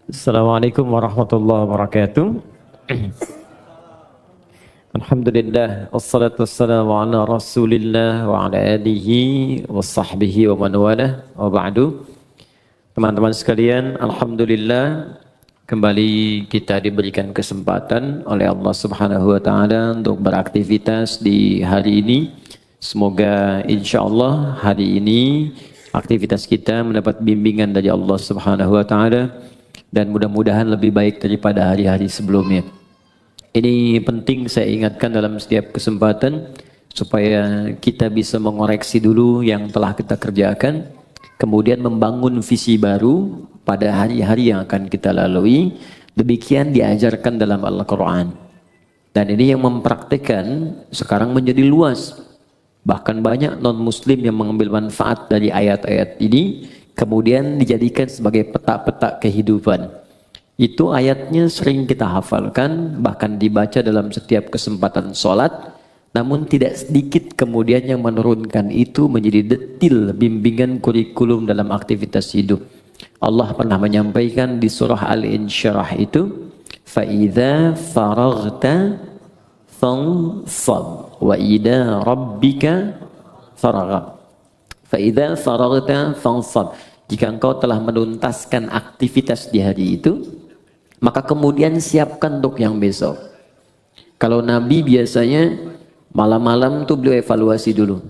Assalamualaikum warahmatullahi wabarakatuh. Alhamdulillah, wassalatu wassalamu ala rasulillah wa ala alihi wa sahbihi wa man walah wa ba'du. Teman-teman sekalian, alhamdulillah kembali kita diberikan kesempatan oleh Allah Subhanahu wa taala untuk beraktivitas di hari ini. Semoga insyaallah hari ini aktivitas kita mendapat bimbingan dari Allah Subhanahu wa taala dan mudah-mudahan lebih baik daripada hari-hari sebelumnya. Ini penting saya ingatkan dalam setiap kesempatan supaya kita bisa mengoreksi dulu yang telah kita kerjakan, kemudian membangun visi baru pada hari-hari yang akan kita lalui. Demikian diajarkan dalam Al-Quran. Dan ini yang mempraktikkan sekarang menjadi luas. Bahkan banyak non-muslim yang mengambil manfaat dari ayat-ayat ini, kemudian dijadikan sebagai peta-peta kehidupan. Itu ayatnya sering kita hafalkan, bahkan dibaca dalam setiap kesempatan sholat, namun tidak sedikit kemudian yang menurunkan itu menjadi detil bimbingan kurikulum dalam aktivitas hidup. Allah pernah menyampaikan di surah Al-Insyirah itu, فَإِذَا فَرَغْتَ فَانْصَبْ وَإِلَى رَبِّكَ فَرَغَبْ. فَإِذَا فَرَغْتَ فَانْصَبْ. Jika engkau telah menuntaskan aktivitas di hari itu, maka kemudian siapkan untuk yang besok. Kalau Nabi biasanya malam-malam tuh beliau evaluasi dulu.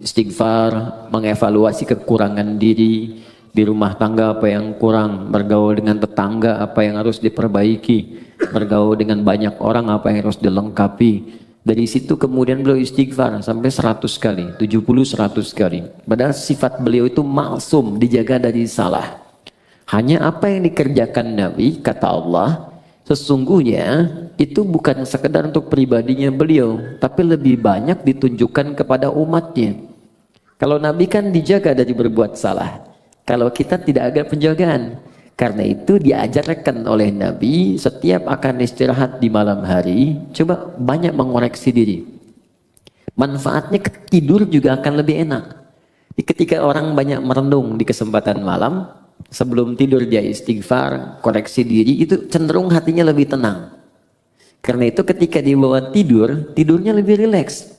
Istighfar, mengevaluasi kekurangan diri, di rumah tangga apa yang kurang, bergaul dengan tetangga apa yang harus diperbaiki, bergaul dengan banyak orang apa yang harus dilengkapi. Dari situ kemudian beliau istighfar sampai 100 kali, 70-100 kali. Padahal sifat beliau itu maksum, dijaga dari salah. Hanya apa yang dikerjakan Nabi, kata Allah, sesungguhnya itu bukan sekedar untuk pribadinya beliau, tapi lebih banyak ditunjukkan kepada umatnya. Kalau Nabi kan dijaga dari berbuat salah, kalau kita tidak ada penjagaan. Karena itu diajarkan oleh Nabi setiap akan istirahat di malam hari, coba banyak mengoreksi diri. Manfaatnya tidur juga akan lebih enak. Ketika orang banyak merenung di kesempatan malam, sebelum tidur dia istighfar, koreksi diri, itu cenderung hatinya lebih tenang. Karena itu ketika dibawa tidur, tidurnya lebih rileks,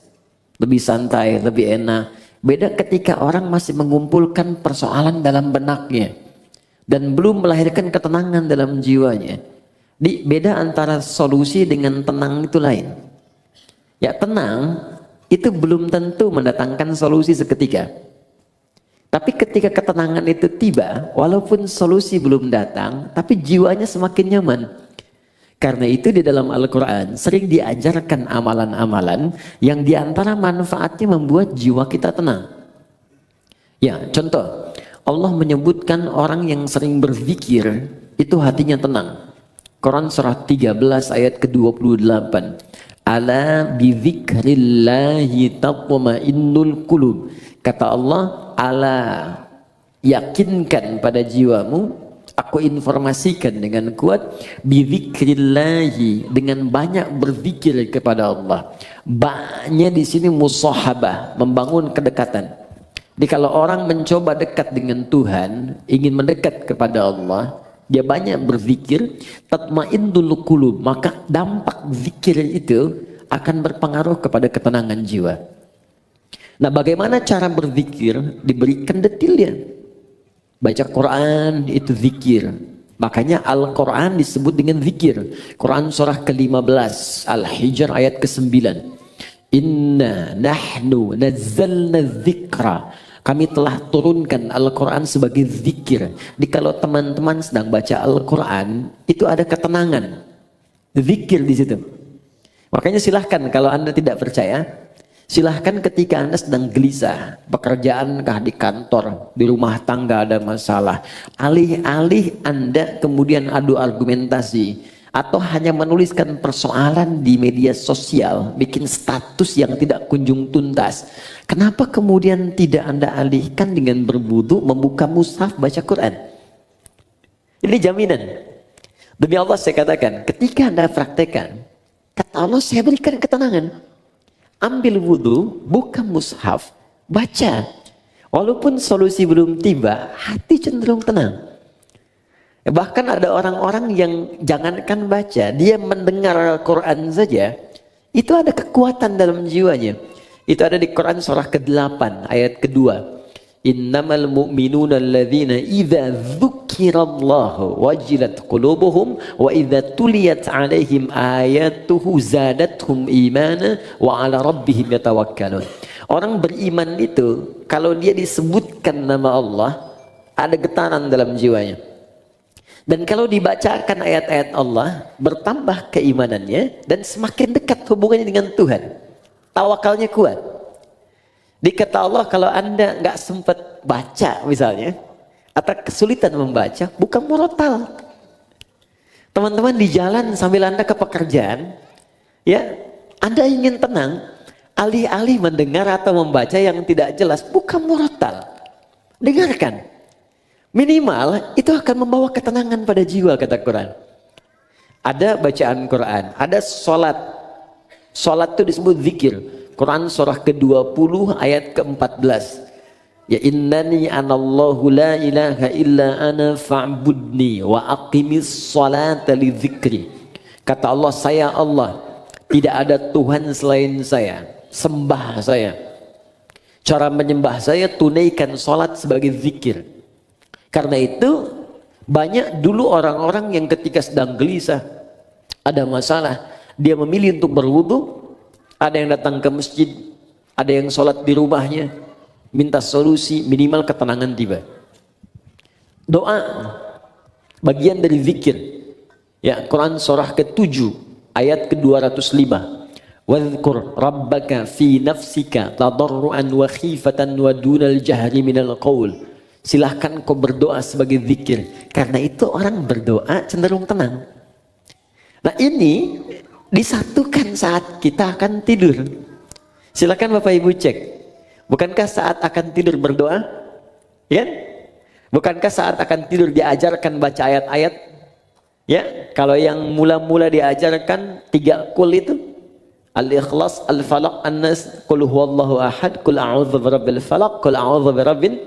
lebih santai, lebih enak. Beda ketika orang masih mengumpulkan persoalan dalam benaknya dan belum melahirkan ketenangan dalam jiwanya. Beda antara solusi dengan tenang itu lain. Ya, tenang itu belum tentu mendatangkan solusi seketika. Tapi ketika ketenangan itu tiba, walaupun solusi belum datang, tapi jiwanya semakin nyaman. Karena itu di dalam Al-Quran sering diajarkan amalan-amalan yang diantara manfaatnya membuat jiwa kita tenang. Ya, contoh, Allah menyebutkan orang yang sering berzikir itu hatinya tenang. Quran surah 13 ayat ke-28. Ala bidzikrillahi tatma'innul qulub. Kata Allah, ala, yakinkan pada jiwamu, aku informasikan dengan kuat, bidzikrillahi, dengan banyak berzikir kepada Allah. Ba-nya di sini musahabah, membangun kedekatan. Jadi kalau orang mencoba dekat dengan Tuhan, ingin mendekat kepada Allah, dia banyak berzikir, tatmainnul qulub, maka dampak zikir itu akan berpengaruh kepada ketenangan jiwa. Nah, bagaimana cara berzikir? Diberikan detailnya. Baca Quran itu zikir. Makanya Al-Quran disebut dengan zikir. Quran surah ke-15 Al-Hijr ayat ke-9. Inna nahnu nazzalna dzikra. Kami telah turunkan Al-Quran sebagai zikir. Jadi kalau teman-teman sedang baca Al-Quran, itu ada ketenangan. Zikir di situ. Makanya silahkan kalau Anda tidak percaya, silahkan ketika Anda sedang gelisah, pekerjaankah di kantor, di rumah tangga ada masalah, alih-alih Anda kemudian adu argumentasi, atau hanya menuliskan persoalan di media sosial, bikin status yang tidak kunjung tuntas, kenapa kemudian tidak Anda alihkan dengan berwudu, membuka mushaf, baca Quran? Ini jaminan. Demi Allah saya katakan, ketika Anda praktekkan, kata Allah saya berikan ketenangan. Ambil wudu, buka mushaf, baca. Walaupun solusi belum tiba, hati cenderung tenang. Bahkan ada orang-orang yang jangankan baca, dia mendengar Al-Quran saja, itu ada kekuatan dalam jiwanya. Itu ada di Quran surah ke-8 ayat kedua. Innamal mu'minuna alladzina idza dzukirallahu wajilat qulubuhum wa idza tuliyat alaihim ayatuhu zadatuhum imana wa ala rabbihim yatawakkalun. Orang beriman itu kalau dia disebutkan nama Allah, ada getaran dalam jiwanya. Dan kalau dibacakan ayat-ayat Allah, bertambah keimanannya dan semakin dekat hubungannya dengan Tuhan. Tawakalnya kuat. Dikata Allah, kalau Anda nggak sempat baca misalnya, atau kesulitan membaca, bukan murotal. Teman-teman di jalan sambil Anda ke pekerjaan, ya, Anda ingin tenang, alih-alih mendengar atau membaca yang tidak jelas, bukan murotal. Dengarkan. Minimal itu akan membawa ketenangan pada jiwa, kata Quran. Ada bacaan Quran, ada sholat. Sholat itu disebut zikir. Quran surah ke-20 ayat ke-14. Ya innani anallahu la ilaha illa ana fa'budni wa aqimis sholata li dzikri. Kata Allah, saya Allah, tidak ada Tuhan selain saya. Sembah saya. Cara menyembah saya, tunaikan sholat sebagai zikir. Karena itu banyak dulu orang-orang yang ketika sedang gelisah, ada masalah, dia memilih untuk berwudu. Ada yang datang ke masjid, ada yang sholat di rumahnya, minta solusi, minimal ketenangan tiba. Doa bagian dari zikir. Ya, Quran surah ke-7 ayat ke-205. Wadhkur rabbaka fi nafsika tadarruan wa khifatan wa dunal jahri minal qaul. Silahkan kau berdoa sebagai zikir. Karena itu orang berdoa cenderung tenang. Nah ini disatukan saat kita akan tidur. Silahkan Bapak Ibu cek. Bukankah saat akan tidur berdoa? Ya? Bukankah saat akan tidur diajarkan baca ayat-ayat? Ya, kalau yang mula-mula diajarkan 3 kul itu. Al-Ikhlas, Al-Falaq, An-Nas, Qul huwallahu ahad, Qul a'udzu birabbil falaq, Qul a'udzu birabbin.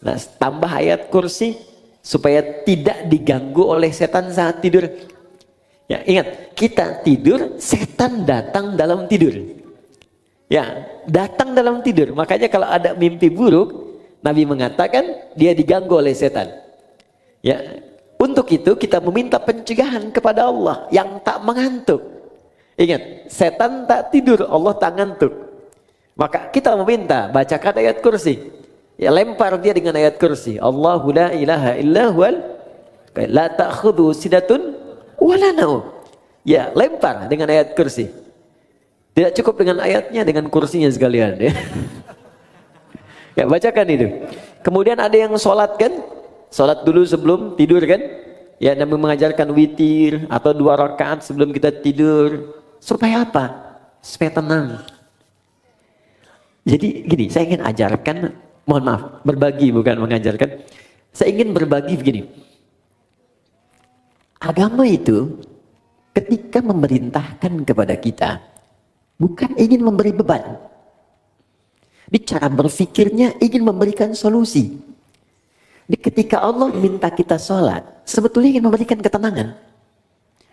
Nah, tambah ayat kursi supaya tidak diganggu oleh setan saat tidur. Ya, ingat, kita tidur, setan datang dalam tidur. Ya, datang dalam tidur. Makanya kalau ada mimpi buruk, Nabi mengatakan dia diganggu oleh setan. Ya, untuk itu kita meminta pencegahan kepada Allah yang tak mengantuk. Ingat, setan tak tidur, Allah tak ngantuk. Maka kita meminta bacakan ayat kursi. Ya, lempar dia dengan ayat kursi. Allahu la ilaha illa huwal la ta'khudhu sinatun wala naum. Ya, lempar dengan ayat kursi. Tidak cukup dengan ayatnya, dengan kursinya sekalian ya. Ya, bacakan itu. Kemudian ada yang sholat kan? Sholat dulu sebelum tidur kan? Ya, Nabi mengajarkan witir atau 2 rakaat sebelum kita tidur. Supaya apa? Supaya tenang. Jadi gini, saya ingin ajarkan, mohon maaf, berbagi bukan mengajarkan. Saya ingin berbagi begini. Agama itu ketika memerintahkan kepada kita, bukan ingin memberi beban. Di cara berfikirnya ingin memberikan solusi. Di ketika Allah minta kita sholat, sebetulnya ingin memberikan ketenangan.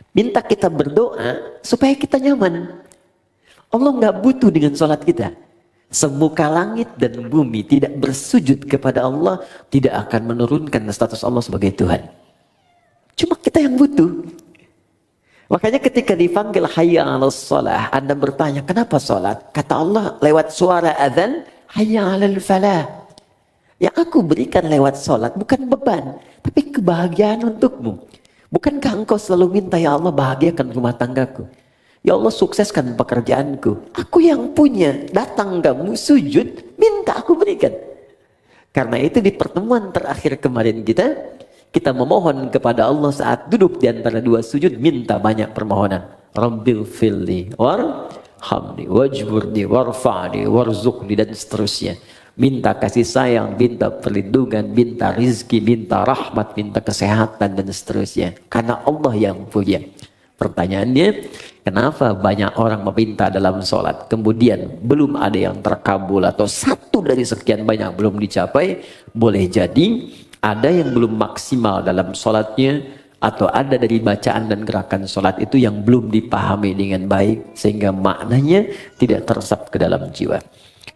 Minta kita berdoa supaya kita nyaman. Allah nggak butuh dengan sholat kita. Semuka langit dan bumi tidak bersujud kepada Allah, tidak akan menurunkan status Allah sebagai Tuhan. Cuma kita yang butuh. Makanya ketika dipanggil hayya 'alas shalah, Anda bertanya, kenapa sholat? Kata Allah lewat suara adzan, hayya 'alal falah. Yang aku berikan lewat sholat bukan beban, tapi kebahagiaan untukmu. Bukankah engkau selalu minta, ya Allah bahagiakan rumah tanggaku, ya Allah sukseskan pekerjaanku. Aku yang punya, datang kamu sujud, minta aku berikan. Karena itu di pertemuan terakhir kemarin kita memohon kepada Allah saat duduk di antara 2 sujud, minta banyak permohonan. Rabbil filli warhamni wajburni warfa'ni warzuqni, dan seterusnya. Minta kasih sayang, minta perlindungan, minta rizki, minta rahmat, minta kesehatan, dan seterusnya. Karena Allah yang punya. Pertanyaannya, kenapa banyak orang meminta dalam sholat, kemudian belum ada yang terkabul atau satu dari sekian banyak belum dicapai? Boleh jadi ada yang belum maksimal dalam sholatnya, atau ada dari bacaan dan gerakan sholat itu yang belum dipahami dengan baik, sehingga maknanya tidak teresap ke dalam jiwa.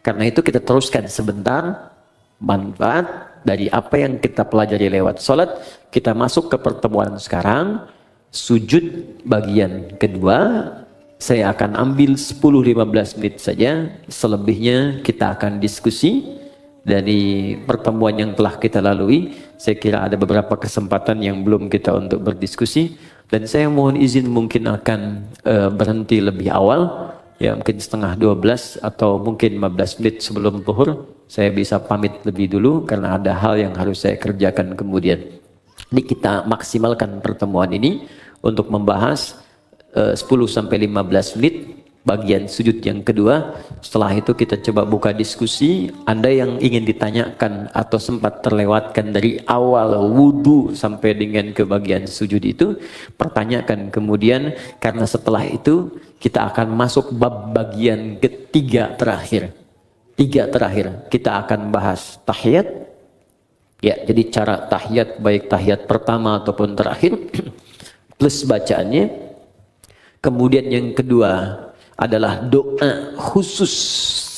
Karena itu kita teruskan sebentar manfaat dari apa yang kita pelajari lewat sholat. Kita masuk ke pertemuan sekarang. Sujud bagian kedua, saya akan ambil 10-15 menit saja, selebihnya kita akan diskusi. Dari pertemuan yang telah kita lalui, saya kira ada beberapa kesempatan yang belum kita untuk berdiskusi, dan saya mohon izin mungkin akan berhenti lebih awal, ya mungkin setengah 12 atau mungkin 15 menit sebelum zuhur, saya bisa pamit lebih dulu karena ada hal yang harus saya kerjakan kemudian. Ini kita maksimalkan pertemuan ini untuk membahas 10-15 menit bagian sujud yang kedua. Setelah itu kita coba buka diskusi. Anda yang ingin ditanyakan atau sempat terlewatkan dari awal wudhu sampai dengan ke bagian sujud itu, pertanyakan kemudian, karena setelah itu kita akan masuk bab bagian ketiga terakhir. Tiga terakhir kita akan bahas tahiyat. Ya, jadi cara tahiyat, baik tahiyat pertama ataupun terakhir, plus bacaannya. Kemudian yang kedua adalah doa khusus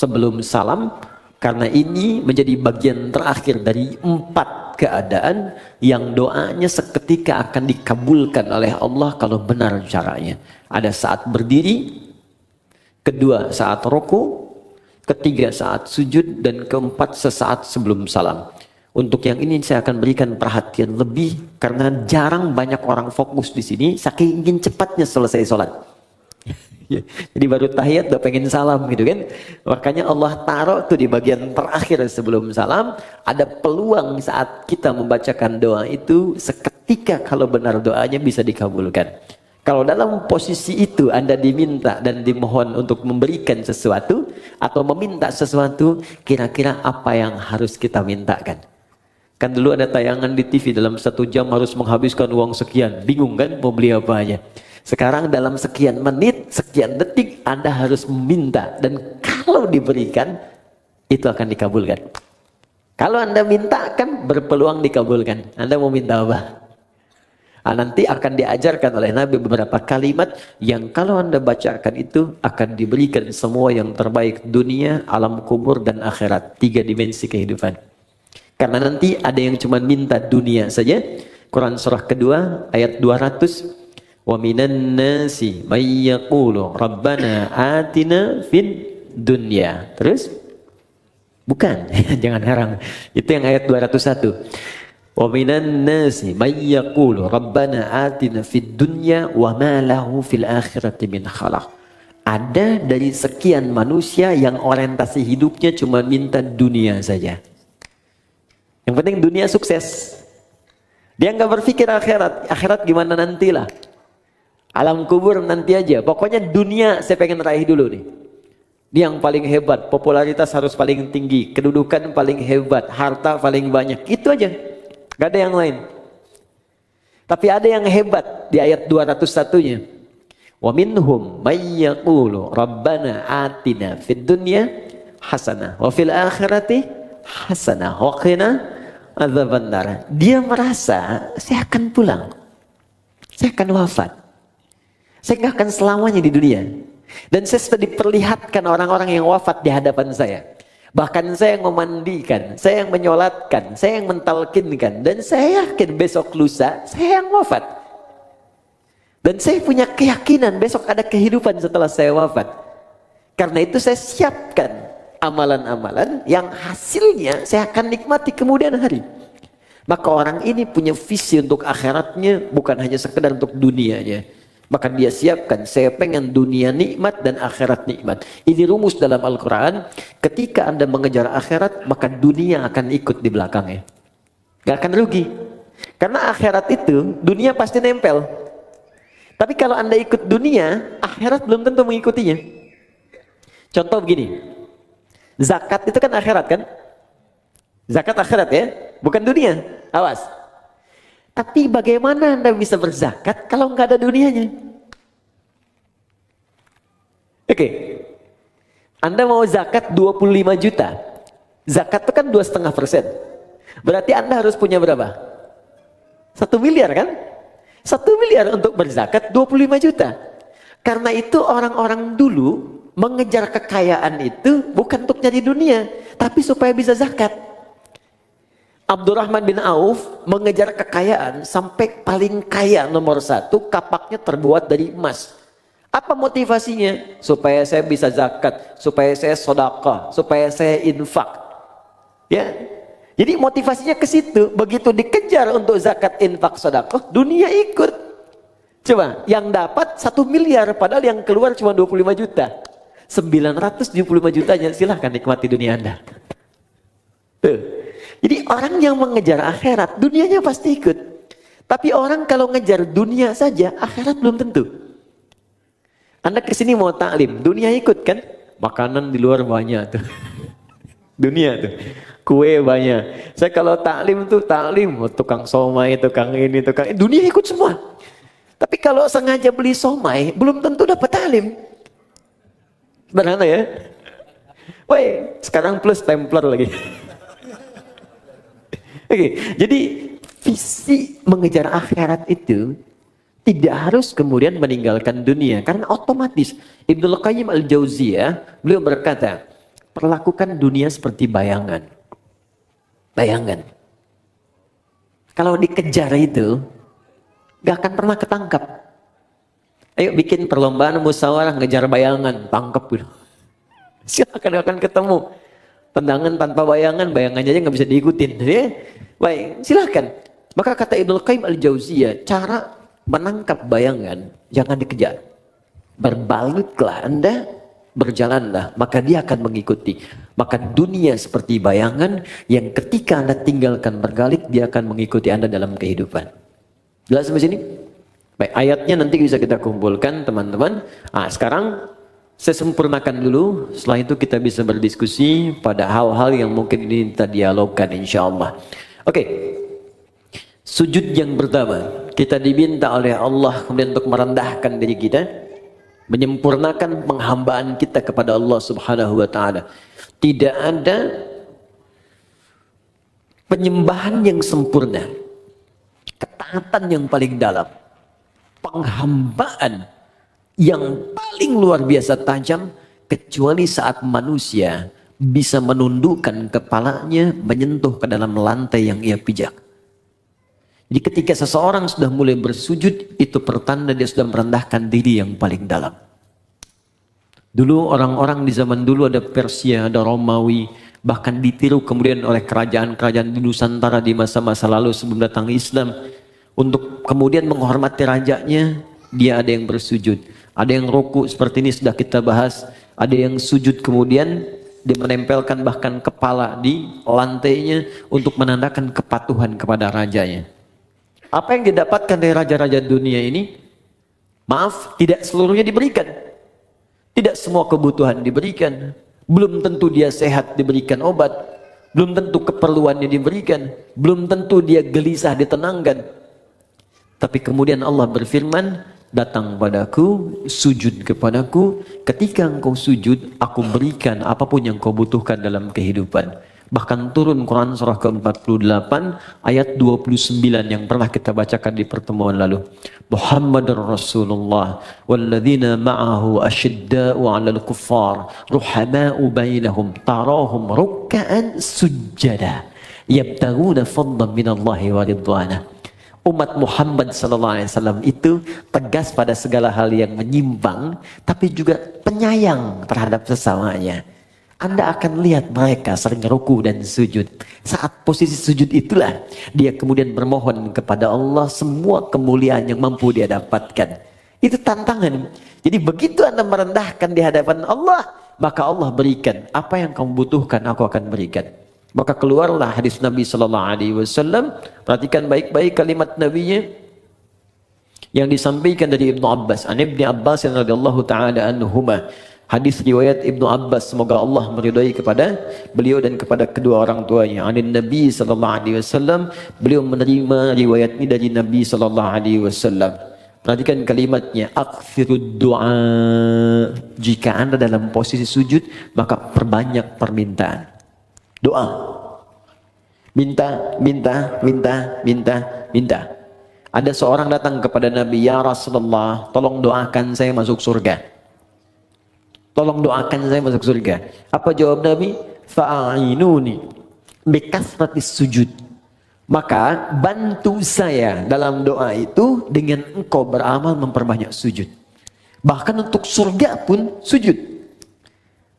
sebelum salam, karena ini menjadi bagian terakhir dari 4 keadaan yang doanya seketika akan dikabulkan oleh Allah kalau benar caranya. Ada saat berdiri, kedua saat ruku, ketiga saat sujud, dan keempat sesaat sebelum salam. Untuk yang ini saya akan berikan perhatian lebih karena jarang banyak orang fokus di sini, saking ingin cepatnya selesai sholat. Jadi baru tahiyat udah pengen salam gitu kan. Makanya Allah taruh tuh di bagian terakhir sebelum salam, ada peluang saat kita membacakan doa itu seketika kalau benar doanya bisa dikabulkan. Kalau dalam posisi itu Anda diminta dan dimohon untuk memberikan sesuatu atau meminta sesuatu, kira-kira apa yang harus kita mintakan? Kan dulu ada tayangan di TV dalam 1 jam harus menghabiskan uang sekian, bingung kan mau beli apa aja. Sekarang dalam sekian menit, sekian detik Anda harus meminta, dan kalau diberikan itu akan dikabulkan. Kalau Anda minta kan berpeluang dikabulkan. Anda mau minta apa? Nanti akan diajarkan oleh Nabi beberapa kalimat yang kalau Anda bacakan itu akan diberikan semua yang terbaik dunia, alam kubur, dan akhirat. 3 dimensi kehidupan. Karena nanti ada yang cuma minta dunia saja. Quran surah kedua ayat 200. Wa minan nasi may yaqulu rabbana atina fid dunya. Terus? Bukan, jangan harang. Itu yang ayat 201. Wa minan nasi may yaqulu rabbana atina fid dunya wa ma lahu fil akhirati min khalaq. Ada dari sekian manusia yang orientasi hidupnya cuma minta dunia saja. Yang penting dunia sukses. Dia nggak berpikir akhirat. Akhirat gimana nantilah. Alam kubur nanti aja. Pokoknya dunia saya pengen raih dulu nih. Dia yang paling hebat. Popularitas harus paling tinggi. Kedudukan paling hebat. Harta paling banyak. Itu aja. Gak ada yang lain. Tapi ada yang hebat di ayat 201-nya. Wa minhum may yaqulu rabbana atina fid dunya hasanah wa fil akhirati hasanah wa qina adzabannar. Dia merasa saya akan pulang, saya akan wafat, saya nggak akan selamanya di dunia, dan saya sudah diperlihatkan orang-orang yang wafat di hadapan saya. Bahkan saya yang memandikan, saya yang menyolatkan, saya yang mentalkinkan, dan saya yakin besok lusa saya yang wafat, dan saya punya keyakinan besok ada kehidupan setelah saya wafat. Karena itu saya siapkan amalan-amalan yang hasilnya saya akan nikmati kemudian hari. Maka orang ini punya visi untuk akhiratnya, bukan hanya sekedar untuk dunianya. Maka dia siapkan, saya pengen dunia nikmat dan akhirat nikmat. Ini rumus dalam Al-Quran. Ketika Anda mengejar akhirat, maka dunia akan ikut di belakangnya. Gak akan rugi. Karena akhirat itu, dunia pasti nempel. Tapi kalau Anda ikut dunia, akhirat belum tentu mengikutinya. Contoh begini. Zakat itu kan akhirat kan? Zakat akhirat ya, bukan dunia. Awas. Tapi bagaimana Anda bisa berzakat kalau nggak ada dunianya? Oke. Anda mau zakat 25 juta. Zakat itu kan 2,5%. Berarti Anda harus punya berapa? 1 miliar kan? 1 miliar untuk berzakat 25 juta. Karena itu orang-orang dulu mengejar kekayaan itu bukan untuk nyari dunia, tapi supaya bisa zakat. Abdurrahman bin Auf mengejar kekayaan sampai paling kaya nomor 1, kapaknya terbuat dari emas. Apa motivasinya? Supaya saya bisa zakat, supaya saya sedekah, supaya saya infak. Ya. Jadi motivasinya ke situ. Begitu dikejar untuk zakat, infak, sedekah, dunia ikut. Coba, yang dapat 1 miliar padahal yang keluar cuma 25 juta. 975 jutanya silahkan nikmati dunia Anda. Tuh. Jadi orang yang mengejar akhirat, dunianya pasti ikut. Tapi orang kalau ngejar dunia saja, akhirat belum tentu. Anda kesini mau taklim, dunia ikut kan? Makanan di luar banyak tuh. Dunia tuh. Kue banyak. Saya kalau taklim tuh tukang somai, tukang ini, dunia ikut semua. Tapi kalau sengaja beli somai, belum tentu dapat taklim. Sederhana ya. Woi, sekarang plus templar lagi. Oke, jadi visi mengejar akhirat itu tidak harus kemudian meninggalkan dunia, karena otomatis Ibnul Qayyim Al-Jauziyah beliau berkata, perlakukan dunia seperti bayangan. Bayangan. Kalau dikejar itu gak akan pernah ketangkap. Ayo bikin perlombaan musyawarah ngejar bayangan, tangkap gitu. Silakan akan ketemu. Tendangan tanpa bayangan, bayangannya aja nggak bisa diikutin. Ya? Baik, silakan. Maka kata Ibnul Qayyim Al-Jauziyah, cara menangkap bayangan jangan dikejar. Berbalutlah Anda, berjalanlah, maka dia akan mengikuti. Maka dunia seperti bayangan yang ketika Anda tinggalkan bergalik, dia akan mengikuti Anda dalam kehidupan. Jelas sampai sini? Baik, ayatnya nanti bisa kita kumpulkan teman-teman. Sekarang saya sempurnakan dulu, setelah itu kita bisa berdiskusi pada hal-hal yang mungkin ini kita dialogkan insya Allah. Oke, sujud yang pertama, kita diminta oleh Allah kemudian untuk merendahkan diri kita, menyempurnakan penghambaan kita kepada Allah Subhanahu wa taala. Tidak ada penyembahan yang sempurna, ketaatan yang paling dalam, penghambaan yang paling luar biasa tajam, kecuali saat manusia bisa menundukkan kepalanya menyentuh ke dalam lantai yang ia pijak. Jadi ketika seseorang sudah mulai bersujud, itu pertanda dia sudah merendahkan diri yang paling dalam. Dulu orang-orang di zaman dulu ada Persia, ada Romawi, bahkan ditiru kemudian oleh kerajaan-kerajaan di Nusantara di masa-masa lalu sebelum datang Islam. Untuk kemudian menghormati rajanya, dia ada yang bersujud. Ada yang ruku seperti ini sudah kita bahas. Ada yang sujud kemudian dia menempelkan bahkan kepala di lantainya untuk menandakan kepatuhan kepada rajanya. Apa yang didapatkan dari raja-raja dunia ini? Maaf, tidak seluruhnya diberikan. Tidak semua kebutuhan diberikan. Belum tentu dia sehat diberikan obat. Belum tentu keperluannya diberikan. Belum tentu dia gelisah ditenangkan. Tapi kemudian Allah berfirman, datang padaku, sujud kepadaku. Ketika engkau sujud, aku berikan apapun yang kau butuhkan dalam kehidupan. Bahkan turun Quran surah ke-48 ayat 29 yang pernah kita bacakan di pertemuan lalu. Muhammadur Rasulullah walladzina ma'ahu asyidda'u 'alal kuffar ruhama'u bainahum tarahum ruk'an sujada yabtaghuna fadlan minallahi wa ridwana. Umat Muhammad SAW itu tegas pada segala hal yang menyimpang, tapi juga penyayang terhadap sesamanya. Anda akan lihat mereka sering ruku dan sujud. Saat posisi sujud itulah dia kemudian bermohon kepada Allah semua kemuliaan yang mampu dia dapatkan. Itu tantangan. Jadi begitu Anda merendahkan di hadapan Allah, maka Allah berikan apa yang kamu butuhkan, aku akan berikan. Maka keluarlah hadis Nabi Sallallahu Alaihi Wasallam. Perhatikan baik-baik kalimat Nabi-Nya yang disampaikan dari Ibnu Abbas. An Ibnu Abbas radhiyallahu taala anhuma. Hadis riwayat Ibnu Abbas, semoga Allah meridai kepada beliau dan kepada kedua orang tuanya. Anin Nabi Sallallahu Alaihi Wasallam, beliau menerima riwayat ini dari Nabi Sallallahu Alaihi Wasallam. Perhatikan kalimatnya, aktsirud du'a. Jika Anda dalam posisi sujud, maka perbanyak permintaan. Doa. Minta, minta, minta, minta, minta. Ada seorang datang kepada Nabi, ya Rasulullah, tolong doakan saya masuk surga. Tolong doakan saya masuk surga. Apa jawab Nabi? Fa'ainuni bikasratis sujud. Maka bantu saya dalam doa itu dengan engkau beramal memperbanyak sujud. Bahkan untuk surga pun sujud.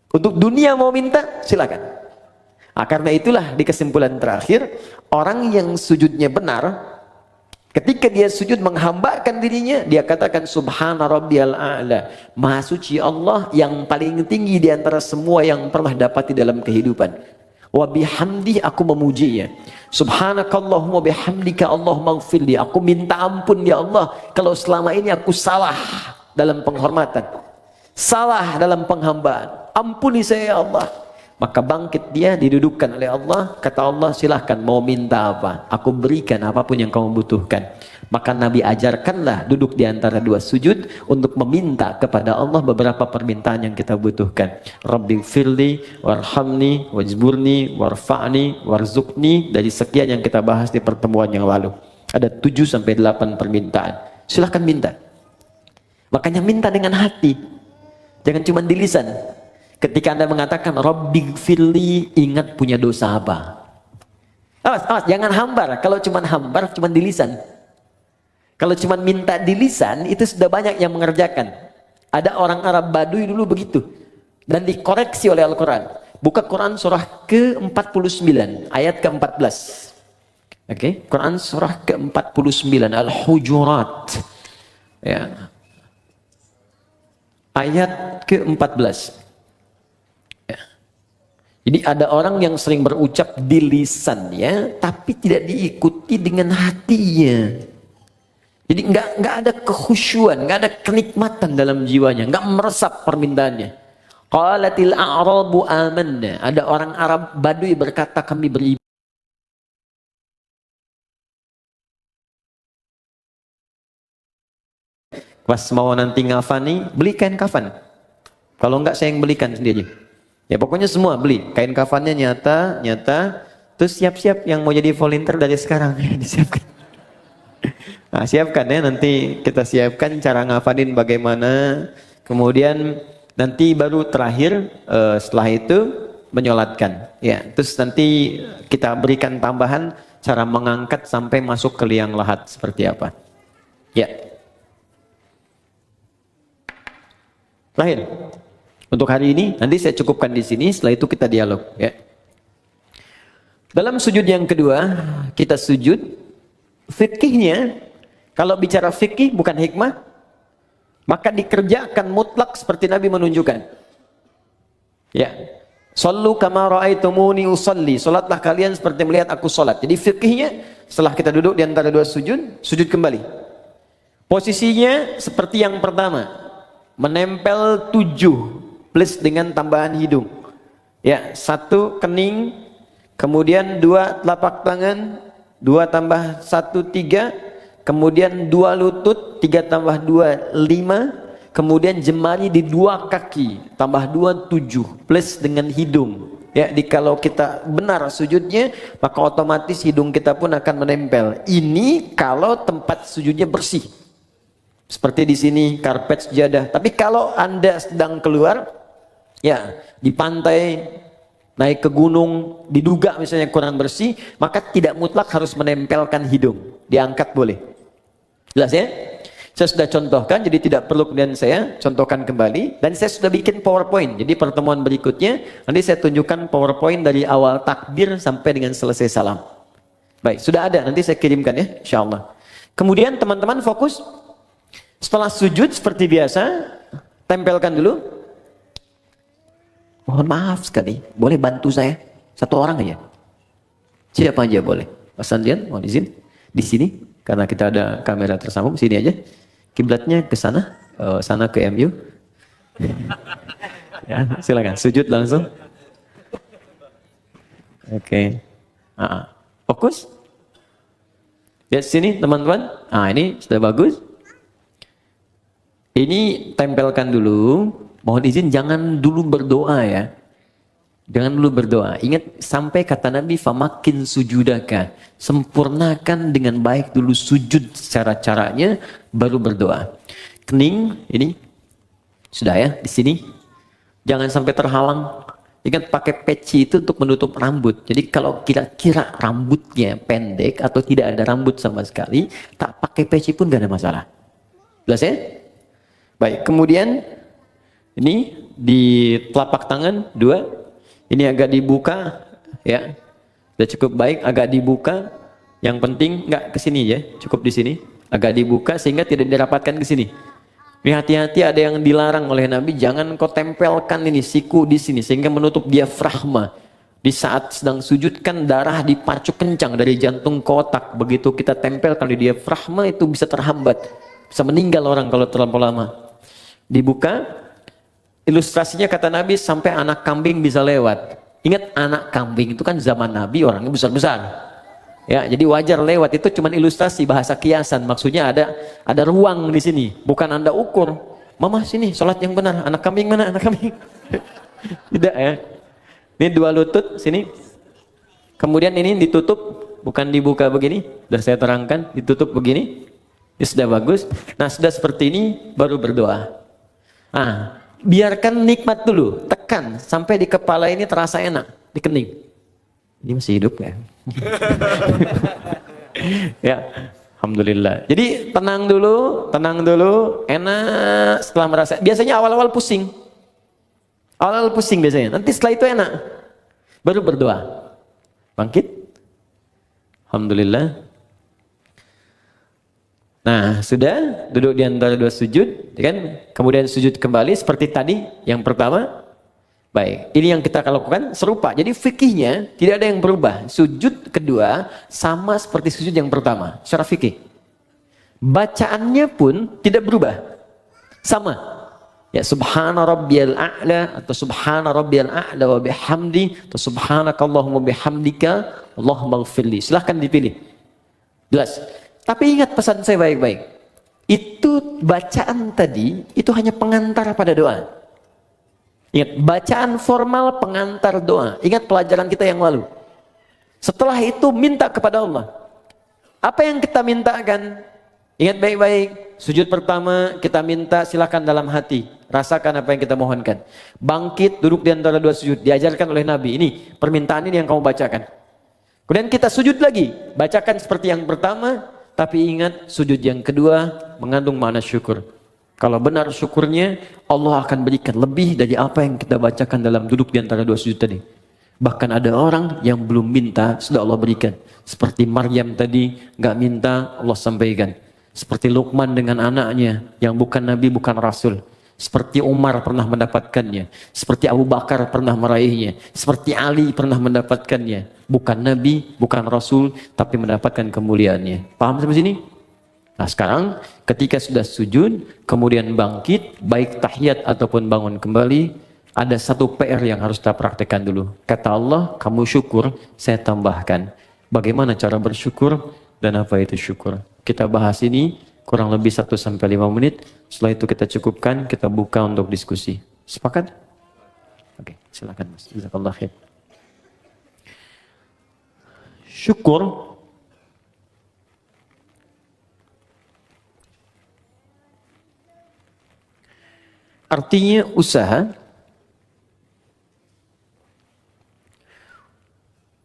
Untuk dunia mau minta, silakan. Karena itulah di kesimpulan terakhir, orang yang sujudnya benar, ketika dia sujud menghambakan dirinya, dia katakan subhana rabbiyal a'la. Maha suci Allah yang paling tinggi di antara semua yang pernah dapati dalam kehidupan. Wa bihamdi, aku memujinya. Subhanakallahumma bihamdika Allahumma ighfirli. Aku minta ampun ya Allah kalau selama ini aku salah dalam penghormatan, salah dalam penghambaan. Ampuni saya ya Allah. Maka bangkit dia, didudukkan oleh Allah. Kata Allah, silahkan mau minta apa, aku berikan apapun yang kamu butuhkan. Maka Nabi ajarkanlah duduk di antara dua sujud untuk meminta kepada Allah beberapa permintaan yang kita butuhkan. Rabbi firli warhamni wajburni warfa'ni warzukni. Dari sekian yang kita bahas di pertemuan yang lalu, ada 7-8 permintaan. Silahkan minta. Makanya minta dengan hati, jangan cuma di lisan. Ketika Anda mengatakan Rabbi firli, ingat punya dosa apa. Awas, jangan hambar. Kalau cuma hambar, cuma di lisan. Kalau cuma minta di lisan, itu sudah banyak yang mengerjakan. Ada orang Arab Baduy dulu begitu. Dan dikoreksi oleh Al-Quran. Buka Quran surah ke-49, ayat ke-14. Oke, Quran surah ke-49, Al-Hujurat. Ya. Ayat ke-14. Jadi ada orang yang sering berucap di lisannya, tapi tidak diikuti dengan hatinya. Jadi nggak ada kekhusyuan, nggak ada kenikmatan dalam jiwanya, nggak meresap permintaannya. Qalatil a'rabu amanna. Ada orang Arab Baduy berkata, kami beriman. Pas mau nanti ngafani, beli kain kafan. Kalau enggak saya yang belikan sendiri. Ya pokoknya semua beli, kain kafannya nyata, terus siap-siap yang mau jadi volunteer dari sekarang ya, disiapkan. Nah, siapkan ya, nanti kita siapkan cara ngafanin bagaimana, kemudian nanti baru terakhir setelah itu menyolatkan. Ya, terus nanti kita berikan tambahan cara mengangkat sampai masuk ke liang lahat seperti apa. Ya. Terakhir. Untuk hari ini, nanti saya cukupkan di sini, setelah itu kita dialog. Ya. Dalam sujud yang kedua, kita sujud, fikihnya, kalau bicara fikih bukan hikmah, maka dikerjakan mutlak seperti Nabi menunjukkan. Ya, sallu kama ra'aitumuni usalli, salatlah kalian seperti melihat aku salat. Jadi fikihnya, setelah kita duduk di antara dua sujud, sujud kembali. Posisinya seperti yang pertama, menempel 7. Plus dengan tambahan hidung. Ya, 1 kening, kemudian 2 telapak tangan, 2 tambah 1 3, kemudian 2 lutut, 3 tambah 2 5, kemudian jemari di 2 kaki, tambah 2 7, plus dengan hidung. Ya, kalau kita benar sujudnya, maka otomatis hidung kita pun akan menempel. Ini kalau tempat sujudnya bersih. Seperti di sini karpet sejadah. Tapi kalau Anda sedang keluar, ya, di pantai, naik ke gunung, diduga misalnya kurang bersih, maka tidak mutlak harus menempelkan hidung. Diangkat boleh. Jelas ya? Saya sudah contohkan, jadi tidak perlu kemudian saya contohkan kembali. Dan saya sudah bikin PowerPoint. Jadi pertemuan berikutnya, nanti saya tunjukkan PowerPoint dari awal takbir sampai dengan selesai salam. Baik, sudah ada. Nanti saya kirimkan ya, insyaAllah. Kemudian teman-teman fokus. Setelah sujud seperti biasa, tempelkan dulu. Mohon maaf sekali, boleh bantu saya? 1 orang aja. Siapa aja boleh. Mas Andrian, mohon izin. Di sini, karena kita ada kamera tersambung, sini aja. Kiblatnya ke sana, sana ke MU. Ya, silakan, sujud langsung. Oke. Fokus. Lihat sini teman-teman. Ini sudah bagus. Ini tempelkan dulu. Mohon izin jangan dulu berdoa ya. Jangan dulu berdoa. Ingat sampai kata Nabi famakin sujudaka. Sempurnakan dengan baik dulu sujud secara caranya baru berdoa. Kening ini sudah ya di sini. Jangan sampai terhalang. Ingat pakai peci itu untuk menutup rambut. Jadi kalau kira-kira rambutnya pendek atau tidak ada rambut sama sekali, tak pakai peci pun gak ada masalah. Jelas ya? Baik, kemudian ini di telapak tangan 2. Ini agak dibuka ya. Sudah cukup baik, agak dibuka. Yang penting nggak ke sini ya, cukup di sini. Agak dibuka sehingga tidak dirapatkan ke sini. Ini hati-hati ada yang dilarang oleh Nabi, jangan kau tempelkan ini siku di sini sehingga menutup diafragma. Di saat sedang sujud kan darah dipacu kencang dari jantung ke otak. Begitu kita tempelkan di diafragma itu bisa terhambat. Bisa meninggal orang kalau terlalu lama. Dibuka, ilustrasinya kata Nabi sampai anak kambing bisa lewat. Ingat anak kambing itu kan zaman Nabi orangnya besar-besar. Ya, jadi wajar lewat itu cuma ilustrasi bahasa kiasan. Maksudnya ada ruang di sini, bukan Anda ukur. Mama sini, sholat yang benar. Anak kambing mana? Anak kambing. Tidak ya. Ini 2 lutut sini. Kemudian ini ditutup, bukan dibuka begini. Sudah saya terangkan, ditutup begini. Ini sudah bagus. Nah, sudah seperti ini baru berdoa. Nah, biarkan nikmat dulu, tekan sampai di kepala ini terasa enak, di kening. Ini masih hidup ya? Ya, alhamdulillah. Jadi tenang dulu, enak setelah merasa. Biasanya awal-awal pusing. Awal-awal pusing biasanya. Nanti setelah itu enak. Baru berdoa. Bangkit. Alhamdulillah. Nah, sudah duduk di antara 2 sujud, kan? Kemudian sujud kembali seperti tadi yang pertama. Baik, ini yang kita lakukan serupa. Jadi fikihnya tidak ada yang berubah. Sujud kedua sama seperti sujud yang pertama secara fikih. Bacaannya pun tidak berubah. Sama. Ya, subhana rabbiyal a'la atau subhana rabbiyal a'la wa bihamdi atau subhanakallahumma bihamdika Allahumma ighfirli. Silahkan dipilih. Jelas. Tapi ingat pesan saya baik-baik. Itu bacaan tadi itu hanya pengantar pada doa. Ingat, bacaan formal pengantar doa. Ingat pelajaran kita yang lalu. Setelah itu minta kepada Allah. Apa yang kita mintakan? Ingat baik-baik. Sujud pertama kita minta silakan dalam hati. Rasakan apa yang kita mohonkan. Bangkit duduk di antara 2 sujud. Diajarkan oleh Nabi. Ini permintaan ini yang kamu bacakan. Kemudian kita sujud lagi. Bacakan seperti yang pertama. Tapi ingat sujud yang kedua mengandung makna syukur. Kalau benar syukurnya, Allah akan berikan lebih dari apa yang kita bacakan dalam duduk di antara 2 sujud tadi. Bahkan ada orang yang belum minta, sudah Allah berikan. Seperti Maryam tadi, nggak minta, Allah sampaikan. Seperti Luqman dengan anaknya, yang bukan Nabi, bukan Rasul. Seperti Umar pernah mendapatkannya. Seperti Abu Bakar pernah meraihnya. Seperti Ali pernah mendapatkannya. Bukan Nabi, bukan Rasul, tapi mendapatkan kemuliaannya. Paham sampai sini? Nah sekarang ketika sudah sujud, kemudian bangkit, baik tahiyat ataupun bangun kembali, ada satu PR yang harus kita praktekkan dulu. Kata Allah, kamu syukur, saya tambahkan. Bagaimana cara bersyukur dan apa itu syukur? Kita bahas ini kurang lebih 1-5 menit. Setelah itu kita cukupkan, kita buka untuk diskusi. Sepakat? Oke, silakan Mas. Jazakallah khair. Syukur artinya usaha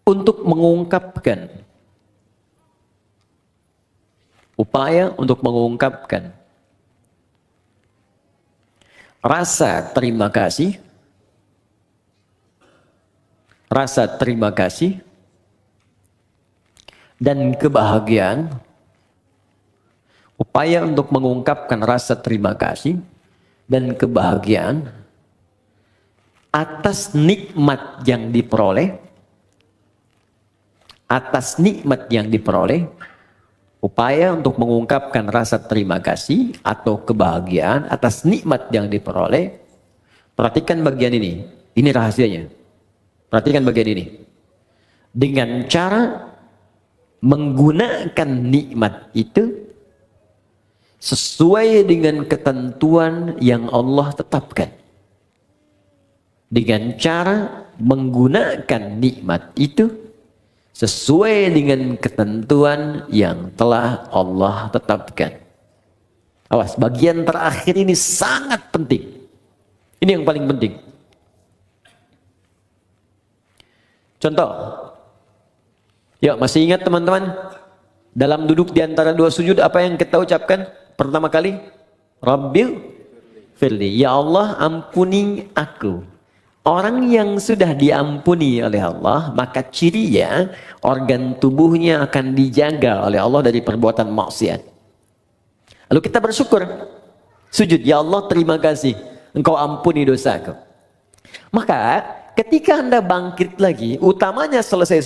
untuk mengungkapkan, upaya untuk mengungkapkan rasa terima kasih, dan kebahagiaan. Upaya untuk mengungkapkan rasa terima kasih dan kebahagiaan atas nikmat yang diperoleh, upaya untuk mengungkapkan rasa terima kasih atau kebahagiaan atas nikmat yang diperoleh. Perhatikan bagian ini rahasianya. Perhatikan bagian ini. Dengan cara menggunakan nikmat itu sesuai dengan ketentuan yang Allah tetapkan. Dengan cara menggunakan nikmat itu sesuai dengan ketentuan yang telah Allah tetapkan. Awas, bagian terakhir ini sangat penting. Ini yang paling penting. Contoh. Ya, masih ingat teman-teman? Dalam duduk di antara dua sujud apa yang kita ucapkan pertama kali? Rabbil firli. Ya Allah, ampuni aku. Orang yang sudah diampuni oleh Allah, maka cirinya organ tubuhnya akan dijaga oleh Allah dari perbuatan maksiat. Lalu kita bersyukur. Sujud, ya Allah terima kasih. Engkau ampuni dosaku. Maka ketika Anda bangkit lagi, utamanya selesai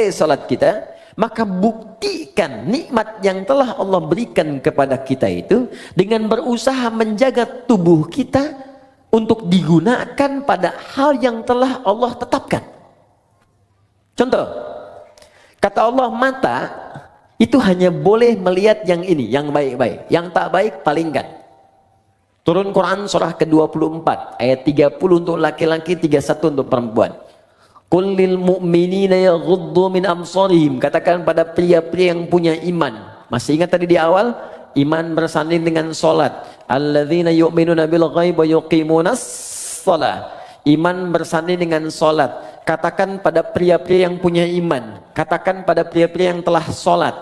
sholat kita, maka buktikan nikmat yang telah Allah berikan kepada kita itu dengan berusaha menjaga tubuh kita untuk digunakan pada hal yang telah Allah tetapkan. Contoh, kata Allah, mata itu hanya boleh melihat yang ini, yang baik-baik. Yang tak baik palingkan. Turun Quran surah ke-24 ayat 30 untuk laki-laki, 31 untuk perempuan. Qul lil mu'minina yaghuddu min absarihim. Katakan pada pria-pria yang punya iman. Masih ingat tadi di awal? Iman bersanding dengan salat. Alladzina yu'minuna bil ghaib wa yuqimunas shalah. Iman bersanding dengan salat. Katakan pada pria-pria yang punya iman. Katakan pada pria-pria yang telah salat.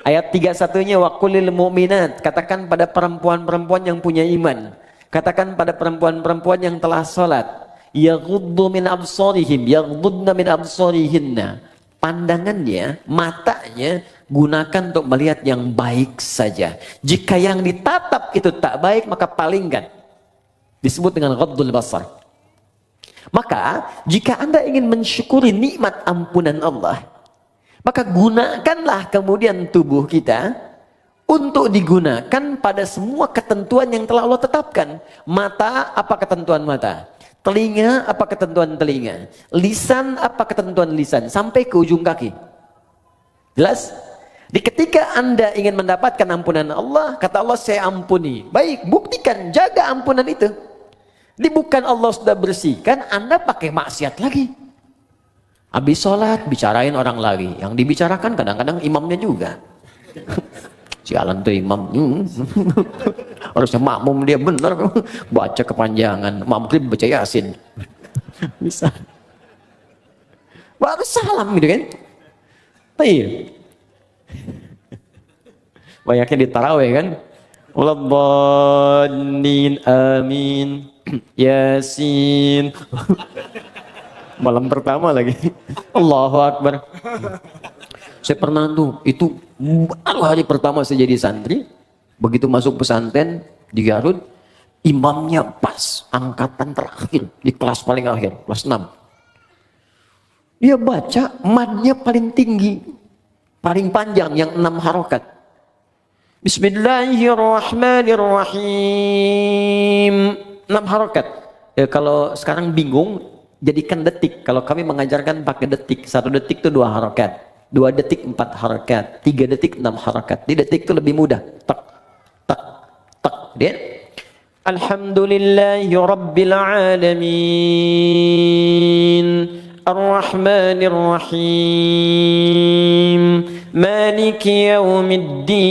Ayat 31-nya wa qulil mu'minat. Katakan pada perempuan-perempuan yang punya iman. Katakan pada perempuan-perempuan yang telah salat. Yaghuddu min absarihim, yaghuddna min absarihinna. Pandangannya, matanya gunakan untuk melihat yang baik saja. Jika yang ditatap itu tak baik, maka palingkan. Disebut dengan ghaddul basar. Maka jika Anda ingin mensyukuri nikmat ampunan Allah, maka gunakanlah kemudian tubuh kita untuk digunakan pada semua ketentuan yang telah Allah tetapkan. Mata, apa ketentuan mata? Telinga, apa ketentuan telinga? Lisan, apa ketentuan lisan? Sampai ke ujung kaki. Jelas? Di ketika Anda ingin mendapatkan ampunan Allah, kata Allah, saya ampuni. Baik, buktikan, jaga ampunan itu. Ini bukan Allah sudah bersihkan, Anda pakai maksiat lagi. Habis sholat, bicarain orang lagi. Yang dibicarakan kadang-kadang imamnya juga. Sialan tuh imam. Harusnya makmum dia benar. Baca kepanjangan. Maghrib baca Yasin. Bisa. Baru salam gitu kan. Iya. Banyaknya di tarawih kan. Waladdallin amin. Yasin. Malam pertama lagi. Allahu Akbar. Saya pernah tuh, itu baru hari pertama saya jadi santri. Begitu masuk pesantren di Garut, imamnya pas angkatan terakhir di kelas paling akhir, kelas 6. Dia baca madnya paling tinggi, paling panjang, yang 6 harokat. Bismillahirrahmanirrahim. 6 harokat. Ya, kalau sekarang bingung, jadikan detik. Kalau kami mengajarkan pakai detik, 1 detik itu 2 harokat. 2 detik 4 harakat, 3 detik 6 harakat. Di detik itu lebih mudah. Tak, tak, tak. Dia. Alhamdulillahi Rabbil Alamin. Ar-Rahmanir Rahim. Maliki Yaumiddin.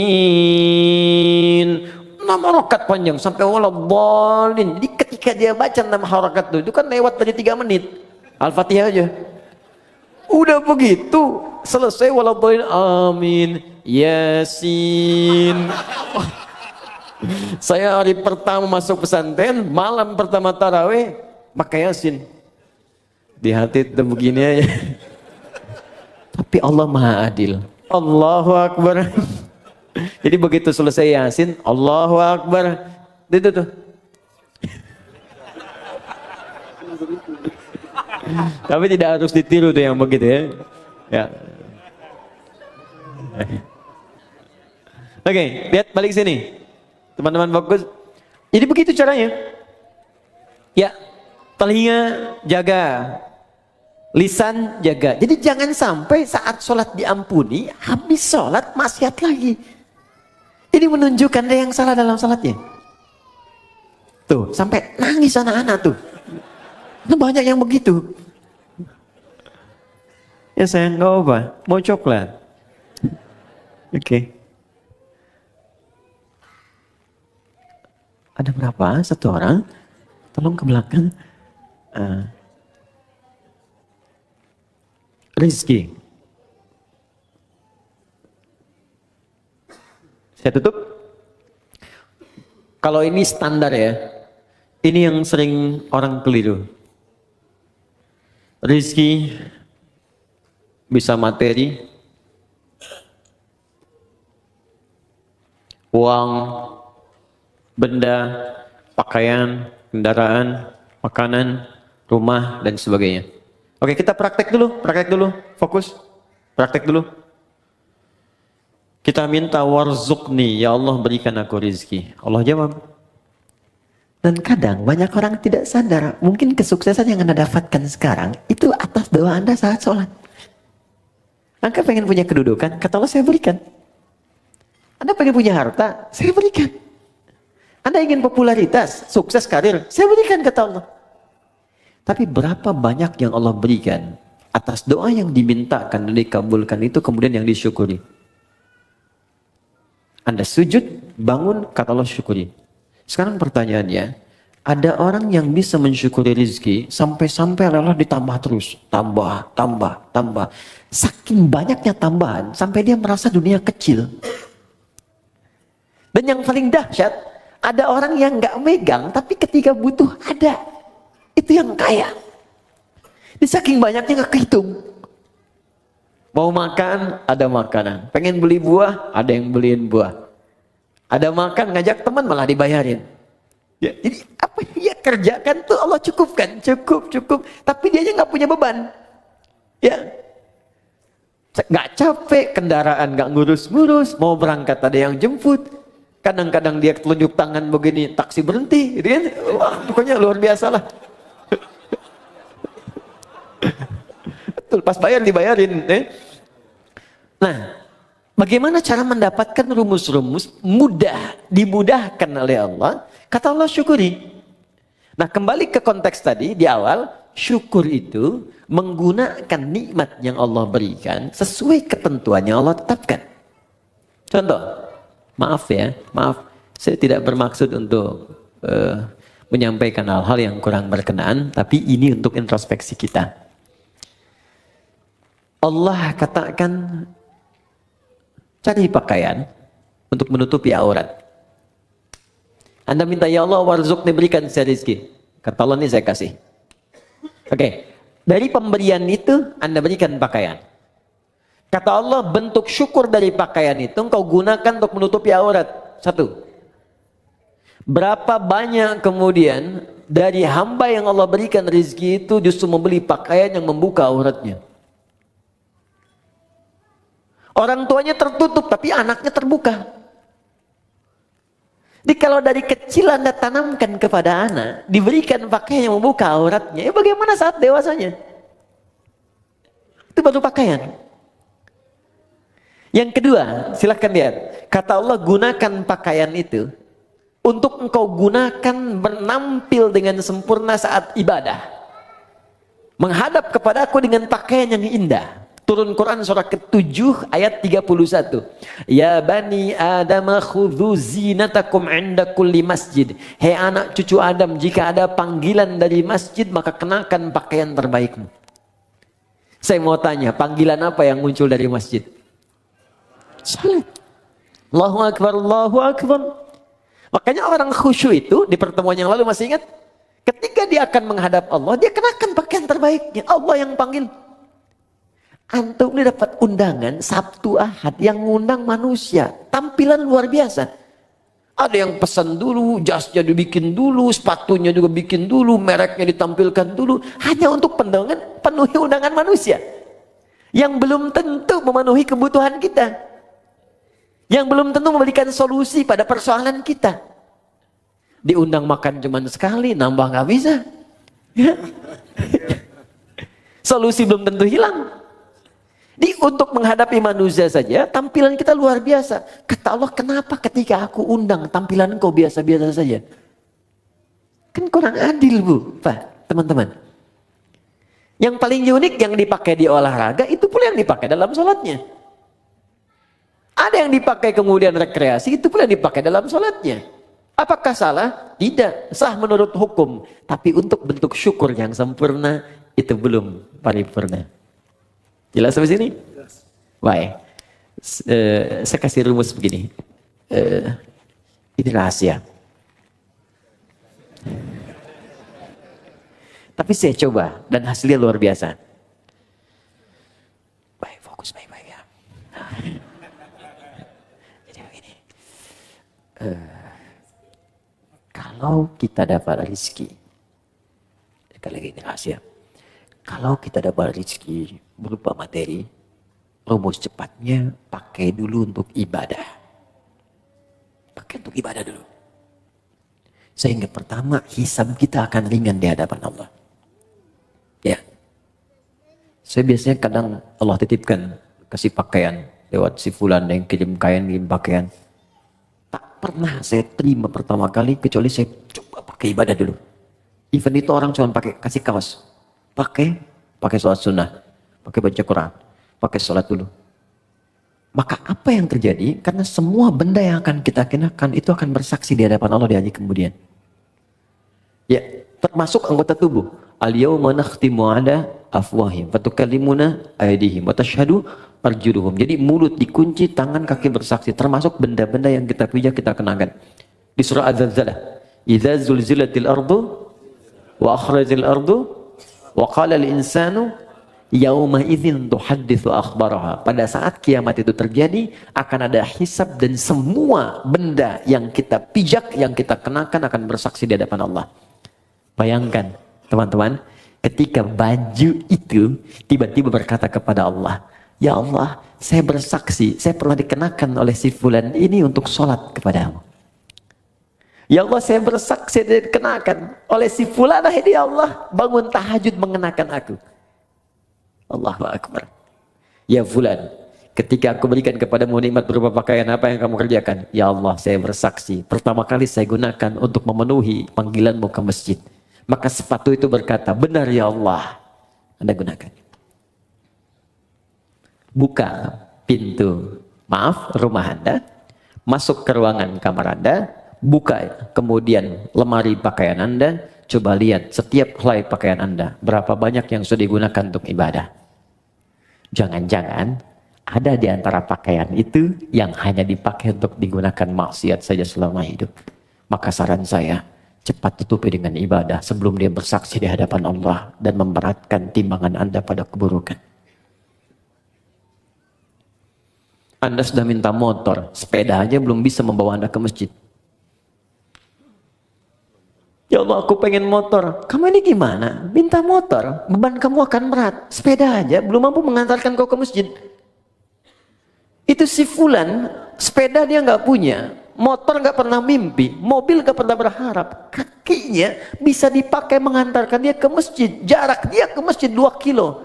6 harakat panjang sampai waladhdallin. Jadi ketika dia baca 6 harakat itu kan lewat dari 3 menit. Al-Fatihah aja. Udah begitu selesai waladhdallin amin Yasin. Saya hari pertama masuk pesantren, malam pertama tarawih pakai Yasin. Di hati itu begini aja. Tapi Allah Maha Adil. Allahu Akbar. Jadi begitu selesai Yasin, Allahu Akbar. Itu tuh. Tapi tidak harus ditiru tuh yang begitu ya. Ya. Oke, lihat balik sini. Teman-teman fokus. Jadi begitu caranya. Ya, telinga jaga. Lisan jaga. Jadi jangan sampai saat sholat diampuni, habis sholat maksiat lagi. Ini menunjukkan ada yang salah dalam salatnya. Tuh, sampai nangis anak-anak tuh. Nah, banyak yang begitu. Ya sayang, nggak apa, mau coklat. Oke. Ada berapa? Satu orang. Tolong ke belakang. Rizki. Saya tutup. Kalau ini standar ya. Ini yang sering orang keliru. Rizki bisa materi, uang, benda, pakaian, kendaraan, makanan, rumah, dan sebagainya. Oke, kita praktek dulu, fokus, praktek dulu. Kita minta warzuqni, ya Allah berikan aku rizki. Allah jawab. Dan kadang banyak orang tidak sadar, mungkin kesuksesan yang Anda dapatkan sekarang, itu atas doa Anda saat sholat. Anda pengen punya kedudukan, kata Allah saya berikan. Anda pengen punya harta, saya berikan. Anda ingin popularitas, sukses karir, saya berikan kata Allah. Tapi berapa banyak yang Allah berikan atas doa yang dimintakan dan dikabulkan itu kemudian yang disyukuri. Anda sujud, bangun, kata Allah syukuri. Sekarang pertanyaannya, ada orang yang bisa mensyukuri rizki sampai-sampai Allah ditambah terus. Tambah. Saking banyaknya tambahan sampai dia merasa dunia kecil. Dan yang paling dahsyat, ada orang yang nggak megang tapi ketika butuh ada. Itu yang kaya. Di saking banyaknya nggak kehitung. Mau makan, ada makanan. Pengen beli buah, ada yang beliin buah. Ada makan, ngajak teman malah dibayarin. Ya, jadi apa yang dia kerjakan tuh Allah cukupkan, cukup. Tapi dia aja nggak punya beban. Ya, nggak capek, kendaraan nggak ngurus-ngurus, mau berangkat ada yang jemput. Kadang-kadang dia telunjuk tangan begini, taksi berhenti, gitu kan? Wah, pokoknya luar biasa lah. Betul, pas bayar dibayarin. Nah, bagaimana cara mendapatkan rumus-rumus mudah, dimudahkan oleh Allah? Kata Allah syukuri. Nah, kembali ke konteks tadi di awal, syukur itu menggunakan nikmat yang Allah berikan sesuai ketentuan yang Allah tetapkan. Contoh, maaf, saya tidak bermaksud untuk menyampaikan hal-hal yang kurang berkenaan, tapi ini untuk introspeksi kita. Allah katakan cari pakaian untuk menutupi aurat. Anda minta, ya Allah warzuqni, berikan saya rezeki. Kata Allah, ini saya kasih. Oke, dari pemberian itu Anda berikan pakaian. Kata Allah, bentuk syukur dari pakaian itu engkau gunakan untuk menutupi aurat. Satu. Berapa banyak kemudian dari hamba yang Allah berikan rezeki itu justru membeli pakaian yang membuka auratnya. Orang tuanya tertutup, tapi anaknya terbuka. Jadi kalau dari kecil Anda tanamkan kepada anak, diberikan pakaian yang membuka auratnya, bagaimana saat dewasanya? Itu baru pakaian. Yang kedua, silahkan lihat. Kata Allah, gunakan pakaian itu untuk engkau gunakan menampil dengan sempurna saat ibadah. Menghadap kepada aku dengan pakaian yang indah. Turun Quran surah ke-7 ayat 31. Ya bani Adam khudhu zinatakum inda kulli masjid. Hei anak cucu Adam, jika ada panggilan dari masjid maka kenakan pakaian terbaikmu. Saya mau tanya, panggilan apa yang muncul dari masjid? Salat. Allahu Akbar, Allahu Akbar. Makanya orang khusyuk itu di pertemuan yang lalu masih ingat? Ketika dia akan menghadap Allah, dia kenakan pakaian terbaiknya. Allah yang panggil. Antum ini dapat undangan Sabtu Ahad yang ngundang manusia, tampilan luar biasa. Ada yang pesan dulu, jasnya dibikin dulu, sepatunya juga bikin dulu, mereknya ditampilkan dulu, hanya untuk penuhi undangan manusia yang belum tentu memenuhi kebutuhan kita, yang belum tentu memberikan solusi pada persoalan kita. Diundang makan cuma sekali, nambah nggak bisa. Solusi belum tentu hilang. Untuk menghadapi manusia saja, tampilan kita luar biasa. Kata Allah, kenapa ketika aku undang tampilan kau biasa-biasa saja? Kan kurang adil, Bu, Pak, teman-teman. Yang paling unik yang dipakai di olahraga, itu pula yang dipakai dalam sholatnya. Ada yang dipakai kemudian rekreasi, itu pula yang dipakai dalam sholatnya. Apakah salah? Tidak, sah menurut hukum. Tapi untuk bentuk syukur yang sempurna, itu belum paripurna. Jelas sampai sini? Baik. Saya kasih rumus begini. Ini rahasia. Tapi saya coba dan hasilnya luar biasa. Baik, fokus baik-baik ya. Jadi begini. Kalau kita dapat rezeki, sekali lagi ini rahasia. Kalau kita dapat rezeki berupa materi, rumus cepatnya pakai dulu untuk ibadah. Pakai untuk ibadah dulu. Sehingga pertama hisab kita akan ringan di hadapan Allah. Ya. Saya biasanya kadang Allah titipkan kasih pakaian lewat si fulan yang kirim kain, kirim pakaian. Tak pernah saya terima pertama kali kecuali saya coba pakai ibadah dulu. Even itu orang cuma pakai kasih kaos. Pakai sholat sunnah, pakai baca Quran, pakai sholat dulu. Maka apa yang terjadi? Karena semua benda yang akan kita kenakan itu akan bersaksi di hadapan Allah di hari kemudian. Ya, termasuk anggota tubuh. Al-yawma nakhtimu ala afwahim wa tukallimuna aydihim wa tashhadu arjuluhum. Jadi mulut dikunci, tangan kaki bersaksi, termasuk benda-benda yang kita pijak kita kenakan. Di surah Az-Zalzalah, idza zulzilatil ardu wa akhrajal ardu wa qala al-insanu yauma idzin tuhadditsu akhbaraha. Pada saat kiamat itu terjadi, akan ada hisab dan semua benda yang kita pijak, yang kita kenakan akan bersaksi di hadapan Allah. Bayangkan, teman-teman, ketika baju itu tiba-tiba berkata kepada Allah, ya Allah, saya bersaksi, saya pernah dikenakan oleh si fulan ini untuk sholat kepadamu. Ya Allah, saya bersaksi dikenakan oleh si fulan ini, ya Allah, bangun tahajud mengenakan aku. Allahu Akbar. Ya fulan, ketika aku berikan kepadamu nikmat berupa pakaian, apa yang kamu kerjakan? Ya Allah, saya bersaksi, pertama kali saya gunakan untuk memenuhi panggilanmu ke masjid. Maka sepatu itu berkata, benar ya Allah, Anda gunakan. Buka pintu, rumah Anda, masuk ke ruangan kamar Anda, buka kemudian lemari pakaian Anda, coba lihat setiap helai pakaian Anda, berapa banyak yang sudah digunakan untuk ibadah. Jangan-jangan ada di antara pakaian itu yang hanya dipakai untuk digunakan maksiat saja selama hidup. Maka saran saya, cepat tutupi dengan ibadah sebelum dia bersaksi di hadapan Allah dan memberatkan timbangan Anda pada keburukan. Anda sudah minta motor, sepeda aja belum bisa membawa Anda ke masjid. Ya Allah, aku pengen motor. Kamu ini gimana? Minta motor, beban kamu akan berat. Sepeda aja belum mampu mengantarkan kau ke masjid. Itu si fulan, sepeda dia nggak punya, motor nggak pernah mimpi, mobil nggak pernah berharap. Kakinya bisa dipakai mengantarkan dia ke masjid. Jarak dia ke masjid 2 kilo.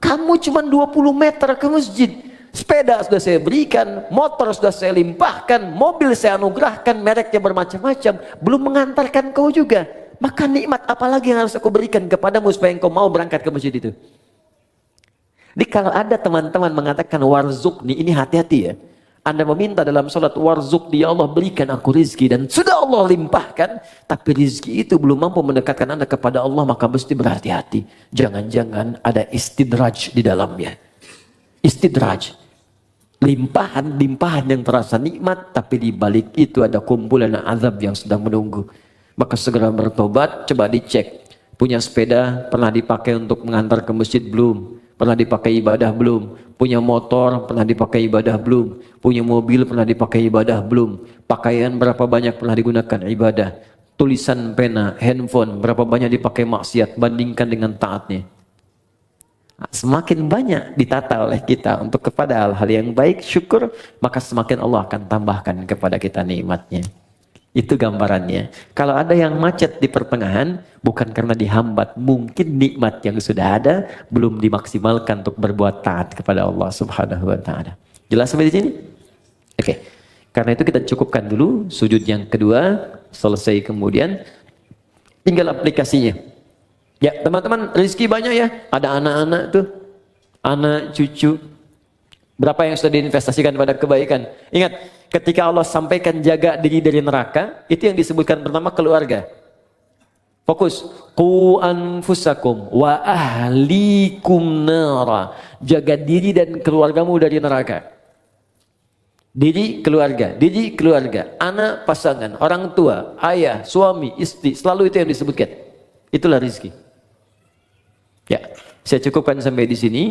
Kamu cuma 20 meter ke masjid. Sepeda sudah saya berikan, motor sudah saya limpahkan, mobil saya anugerahkan, mereknya bermacam-macam, belum mengantarkan kau juga. Maka nikmat apalagi yang harus aku berikan kepadamu supaya engkau mau berangkat ke masjid itu? Jadi kalau ada teman-teman mengatakan warzukni, ini hati-hati ya. Anda meminta dalam sholat warzukni, ya Allah berikan aku rizki, dan sudah Allah limpahkan, tapi rizki itu belum mampu mendekatkan Anda kepada Allah, maka mesti berhati-hati. Jangan-jangan ada istidraj di dalamnya. Istidraj, limpahan yang terasa nikmat, tapi di balik itu ada kumpulan azab yang sedang menunggu. Maka segera bertobat. Coba dicek, punya sepeda pernah dipakai untuk mengantar ke masjid belum? Pernah dipakai ibadah belum? Punya motor pernah dipakai ibadah belum? Punya mobil pernah dipakai ibadah belum? Pakaian berapa banyak pernah digunakan ibadah? Tulisan pena, handphone berapa banyak dipakai maksiat? Bandingkan dengan taatnya. Semakin banyak ditata oleh kita untuk kepada hal-hal yang baik, syukur, maka semakin Allah akan tambahkan kepada kita nikmatnya. Itu gambarannya. Kalau ada yang macet di pertengahan, bukan karena dihambat, mungkin nikmat yang sudah ada belum dimaksimalkan untuk berbuat taat kepada Allah Subhanahu wa taala. Jelas sampai di sini? Oke. Karena itu kita cukupkan dulu sujud yang kedua, selesai kemudian tinggal aplikasinya. Ya, teman-teman, rezeki banyak ya. Ada anak-anak tuh, anak, cucu. Berapa yang sudah diinvestasikan pada kebaikan? Ingat, ketika Allah sampaikan jaga diri dari neraka, itu yang disebutkan pertama keluarga. Fokus. Qu anfusakum wa ahlikum nara. Jaga diri dan keluargamu dari neraka. Diri keluarga, anak, pasangan, orang tua, ayah, suami, istri, selalu itu yang disebutkan. Itulah rezeki. Ya, saya cukupkan sampai di sini.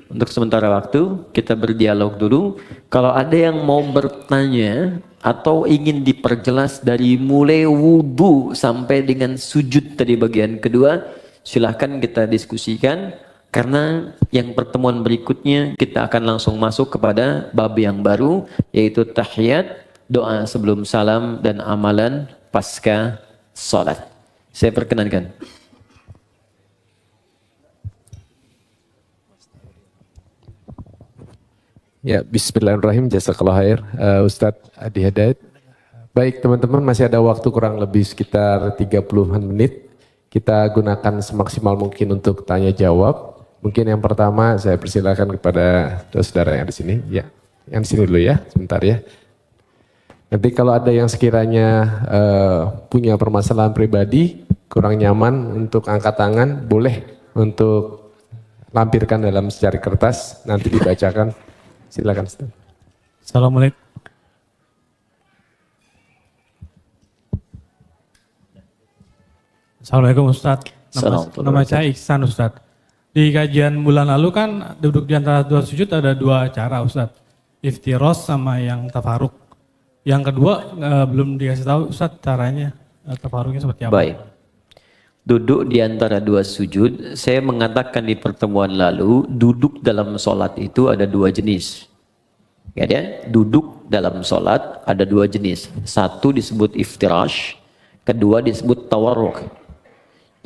Untuk sementara waktu kita berdialog dulu. Kalau ada yang mau bertanya atau ingin diperjelas dari mulai wudu sampai dengan sujud tadi bagian kedua, silahkan kita diskusikan. Karena yang pertemuan berikutnya kita akan langsung masuk kepada bab yang baru, yaitu tahiyat, doa sebelum salam dan amalan pasca salat. Saya perkenankan. Ya, bismillahirrahmanirrahim, jazakallah khair, Ustadz Adi Hidayat. Baik teman-teman, masih ada waktu kurang lebih sekitar 30-an menit. Kita gunakan semaksimal mungkin untuk tanya jawab. Mungkin yang pertama saya persilakan kepada saudara yang di sini. Ya, yang di sini dulu ya, sebentar ya. Nanti kalau ada yang sekiranya punya permasalahan pribadi, kurang nyaman untuk angkat tangan, boleh untuk lampirkan dalam secari kertas, nanti dibacakan. Silakan. Assalamualaikum. Assalamualaikum Ustadz. Nama saya Iksan Ustadz. Di kajian bulan lalu kan duduk di antara dua sujud ada dua cara Ustadz. Iftiros sama yang tafaruk. Yang kedua belum dikasih tahu Ustadz caranya, tafaruknya seperti apa. Baik. Duduk di antara dua sujud, saya mengatakan di pertemuan lalu, duduk dalam sholat itu ada dua jenis. Ya, duduk dalam sholat ada dua jenis. Satu disebut iftirash, kedua disebut tawarruk.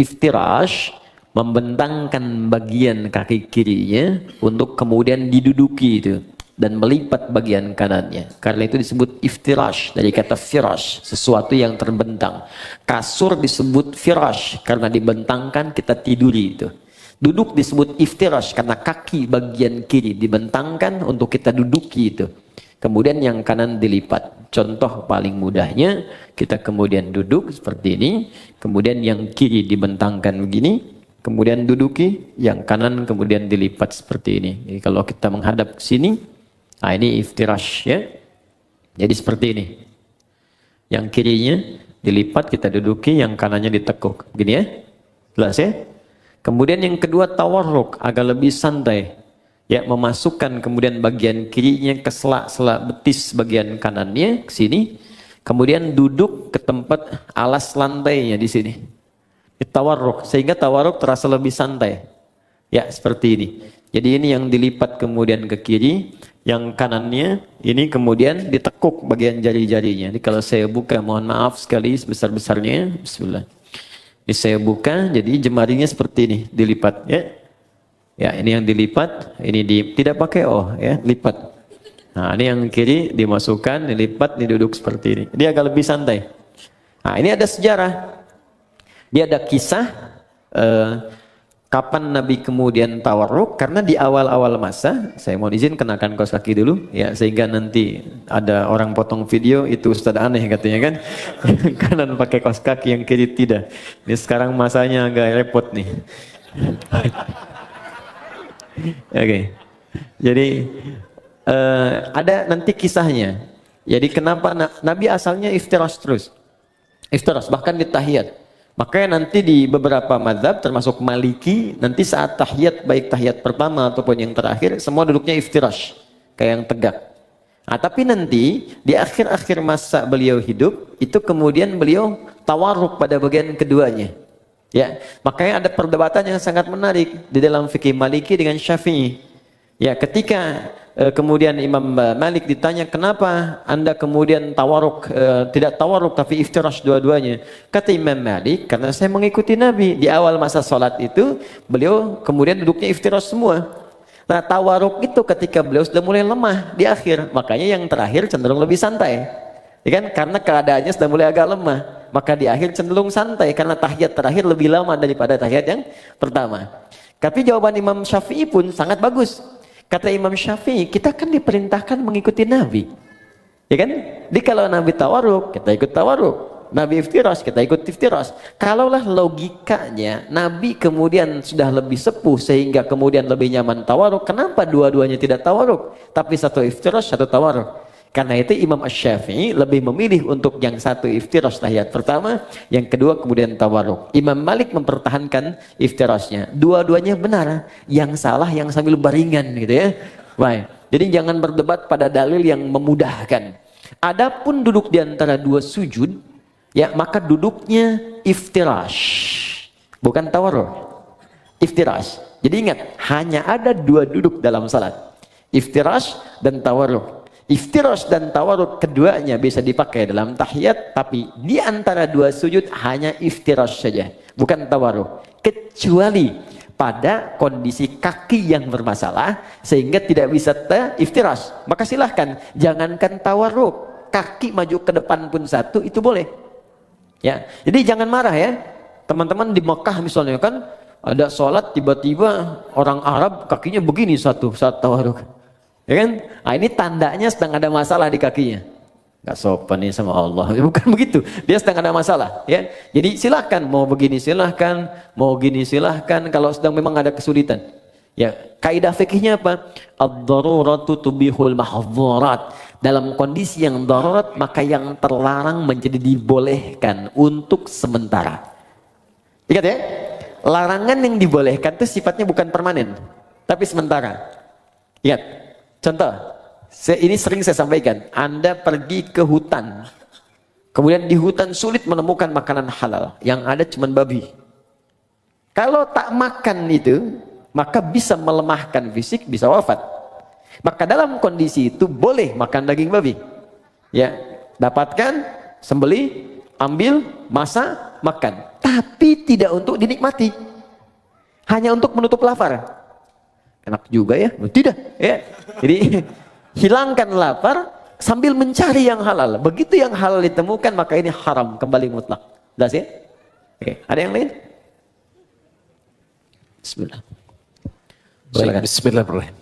Iftirash membentangkan bagian kaki kirinya untuk kemudian diduduki itu dan melipat bagian kanannya. Karena itu disebut iftirash, dari kata firash, sesuatu yang terbentang. Kasur disebut firash karena dibentangkan, kita tiduri itu. Duduk disebut iftirash karena kaki bagian kiri dibentangkan untuk kita duduki itu. Kemudian yang kanan dilipat. Contoh paling mudahnya, kita kemudian duduk seperti ini, kemudian yang kiri dibentangkan begini, kemudian duduki, yang kanan kemudian dilipat seperti ini. Jadi kalau kita menghadap ke sini, nah ini iftirash ya. Jadi seperti ini. Yang kirinya dilipat, kita duduki, yang kanannya ditekuk. Begini ya. Jelas ya? Kemudian yang kedua tawarruk, agak lebih santai. Ya, memasukkan kemudian bagian kirinya ke sela-sela betis bagian kanannya ke sini. Kemudian duduk ke tempat alas lantainya di sini. Tawarruk, sehingga tawarruk terasa lebih santai. Ya, seperti ini. Jadi ini yang dilipat kemudian ke kiri, yang kanannya ini kemudian ditekuk bagian jari-jarinya. Jadi kalau saya buka, mohon maaf sekali sebesar-besarnya. Bismillah. Ini saya buka, jadi jemarinya seperti ini, dilipat ya. Ya, ini yang dilipat, ini tidak pakai ya, lipat. Nah, ini yang kiri dimasukkan, dilipat, diduduk seperti ini. Dia agak lebih santai. Nah, ini ada sejarah. Dia ada kisah kapan Nabi kemudian tawarruk, karena di awal-awal masa, saya mohon izin kenakan kaos kaki dulu ya, sehingga nanti ada orang potong video itu Ustadz aneh katanya kan. Kanan pakai kaos kaki, yang kiri tidak. Ini sekarang masanya agak repot nih. Oke. Jadi ada nanti kisahnya. Jadi kenapa Nabi asalnya iftirash terus. Iftirash bahkan di tahiyat. Makanya nanti di beberapa mazhab termasuk Maliki, nanti saat tahiyat, baik tahiyat pertama ataupun yang terakhir, semua duduknya iftirash, kayak yang tegak. Nah, tapi nanti di akhir-akhir masa beliau hidup, itu kemudian beliau tawarruk pada bagian keduanya. Ya, makanya ada perdebatan yang sangat menarik di dalam fikih Maliki dengan Syafi'i. Ya, ketika kemudian Imam Malik ditanya, kenapa anda kemudian tawaruk, tidak tawaruk tapi iftirash dua-duanya? Kata Imam Malik, karena saya mengikuti Nabi. Di awal masa sholat itu, beliau kemudian duduknya iftirash semua. Nah, tawaruk itu ketika beliau sudah mulai lemah di akhir. Makanya yang terakhir cenderung lebih santai. Ya kan? Karena keadaannya sudah mulai agak lemah. Maka di akhir cenderung santai, karena tahiyat terakhir lebih lama daripada tahiyat yang pertama. Tapi jawaban Imam Syafi'i pun sangat bagus. Kata Imam Syafi'i, kita kan diperintahkan mengikuti Nabi. Ya kan? Jadi kalau Nabi tawaruk, kita ikut tawaruk. Nabi iftiras, kita ikut iftiras. Kalaulah logikanya Nabi kemudian sudah lebih sepuh sehingga kemudian lebih nyaman tawaruk, kenapa dua-duanya tidak tawaruk? Tapi satu iftiras, satu tawaruk. Karena itu Imam Asy-Syafi'i lebih memilih untuk yang satu iftiras tahiyat pertama, yang kedua kemudian tawarruk. Imam Malik mempertahankan iftirasnya. Dua-duanya benar, yang salah yang sambil baringan gitu ya. Baik. Jadi jangan berdebat pada dalil yang memudahkan. Adapun duduk di antara dua sujud, ya maka duduknya iftirash, bukan tawarruk. Iftirash. Jadi ingat, hanya ada dua duduk dalam salat. Iftirash dan tawarruk. Iftirash dan tawarruk keduanya bisa dipakai dalam tahiyat, tapi di antara dua sujud hanya iftirash saja, bukan tawarruk. Kecuali pada kondisi kaki yang bermasalah sehingga tidak bisa iftirash, maka silahkan, jangankan tawarruk, kaki maju ke depan pun satu itu boleh. Ya, jadi jangan marah ya, teman-teman di Mekah misalnya kan ada sholat tiba-tiba orang Arab kakinya begini satu saat tawarruk. Ya kan? Nah, ini tandanya sedang ada masalah di kakinya. Gak sopan nih sama Allah. Bukan begitu. Dia sedang ada masalah. Ya. Jadi silahkan. Mau begini silahkan. Mau gini silahkan. Kalau sedang memang ada kesulitan. Ya. Kaidah fikihnya apa? Ad-daruratu tubihul mahdzurat. Dalam kondisi yang darurat, maka yang terlarang menjadi dibolehkan untuk sementara. Ingat ya. Larangan yang dibolehkan itu sifatnya bukan permanen. Tapi sementara. Ingat. Contoh, ini sering saya sampaikan, Anda pergi ke hutan, kemudian di hutan sulit menemukan makanan halal, yang ada cuma babi. Kalau tak makan itu, maka bisa melemahkan fisik, bisa wafat. Maka dalam kondisi itu boleh makan daging babi. Ya, dapatkan, sembeli, ambil, masak, makan. Tapi tidak untuk dinikmati. Hanya untuk menutup lapar. Enak juga ya? Tidak ya. Jadi hilangkan lapar sambil mencari yang halal. Begitu yang halal ditemukan, maka ini haram kembali mutlak. Jelas ya? Oke, ada yang lain? Bismillah. Baik, bismillahirrahmanirrahim.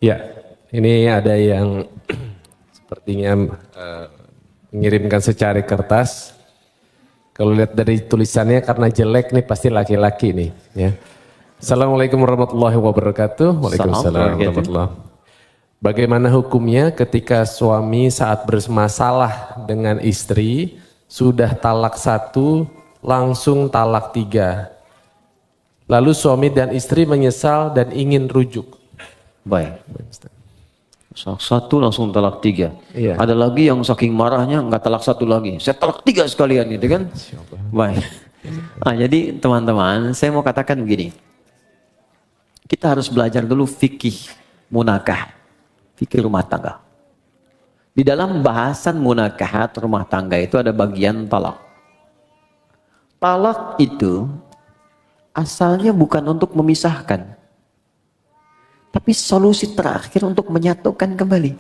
Ya, ini ada yang sepertinya mengirimkan secari kertas. Kalau lihat dari tulisannya karena jelek nih pasti laki-laki nih ya. Assalamualaikum warahmatullahi wabarakatuh. Waalaikumsalam warahmatullahi. Bagaimana hukumnya ketika suami saat bermasalah dengan istri sudah talak 1 langsung talak 3, lalu suami dan istri menyesal dan ingin rujuk? Baik. Talak 1 langsung talak 3. Iya. Ada lagi yang saking marahnya nggak talak 1 lagi, saya talak 3 sekalian gitu kan? Baik. Nah, jadi teman-teman, saya mau katakan begini. Kita harus belajar dulu fikih munakah, fikih rumah tangga. Di dalam bahasan munakahat rumah tangga itu ada bagian talak. Talak itu asalnya bukan untuk memisahkan, tapi solusi terakhir untuk menyatukan kembali.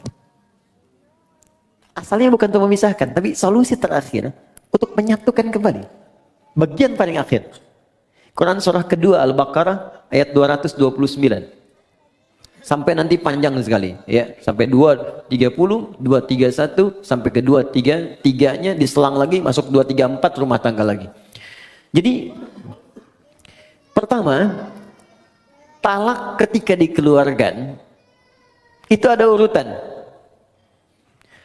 Asalnya bukan untuk memisahkan, tapi solusi terakhir untuk menyatukan kembali. Bagian paling akhir. Quran surah kedua Al-Baqarah ayat 229. Sampai nanti panjang sekali ya, sampai 230, 231 sampai ke 233-nya diselang lagi masuk 234 rumah tangga lagi. Jadi pertama, talak ketika dikeluarkan itu ada urutan.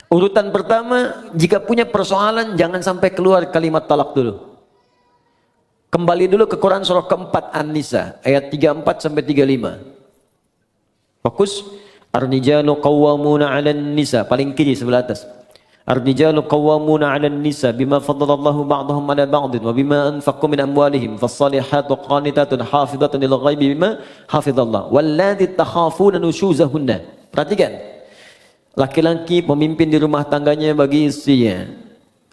Urutan pertama, jika punya persoalan jangan sampai keluar kalimat talak dulu. Kembali dulu ke Quran surah keempat An-Nisa ayat 34 sampai 35. Fokus, ar-rijalu qawwamuna 'alan nisa, paling kiri sebelah atas. Ar-rijalu qawwamuna 'alan nisa bima faddalallahu ba'dahum 'ala ba'din wa bima anfaqu min amwalihim fas-salihatu qanitatun hafizatun lil ghaibi bima hafizallah wallati takhafuna nushuzahunna. Perhatikan. Laki-laki pemimpin di rumah tangganya bagi istrinya.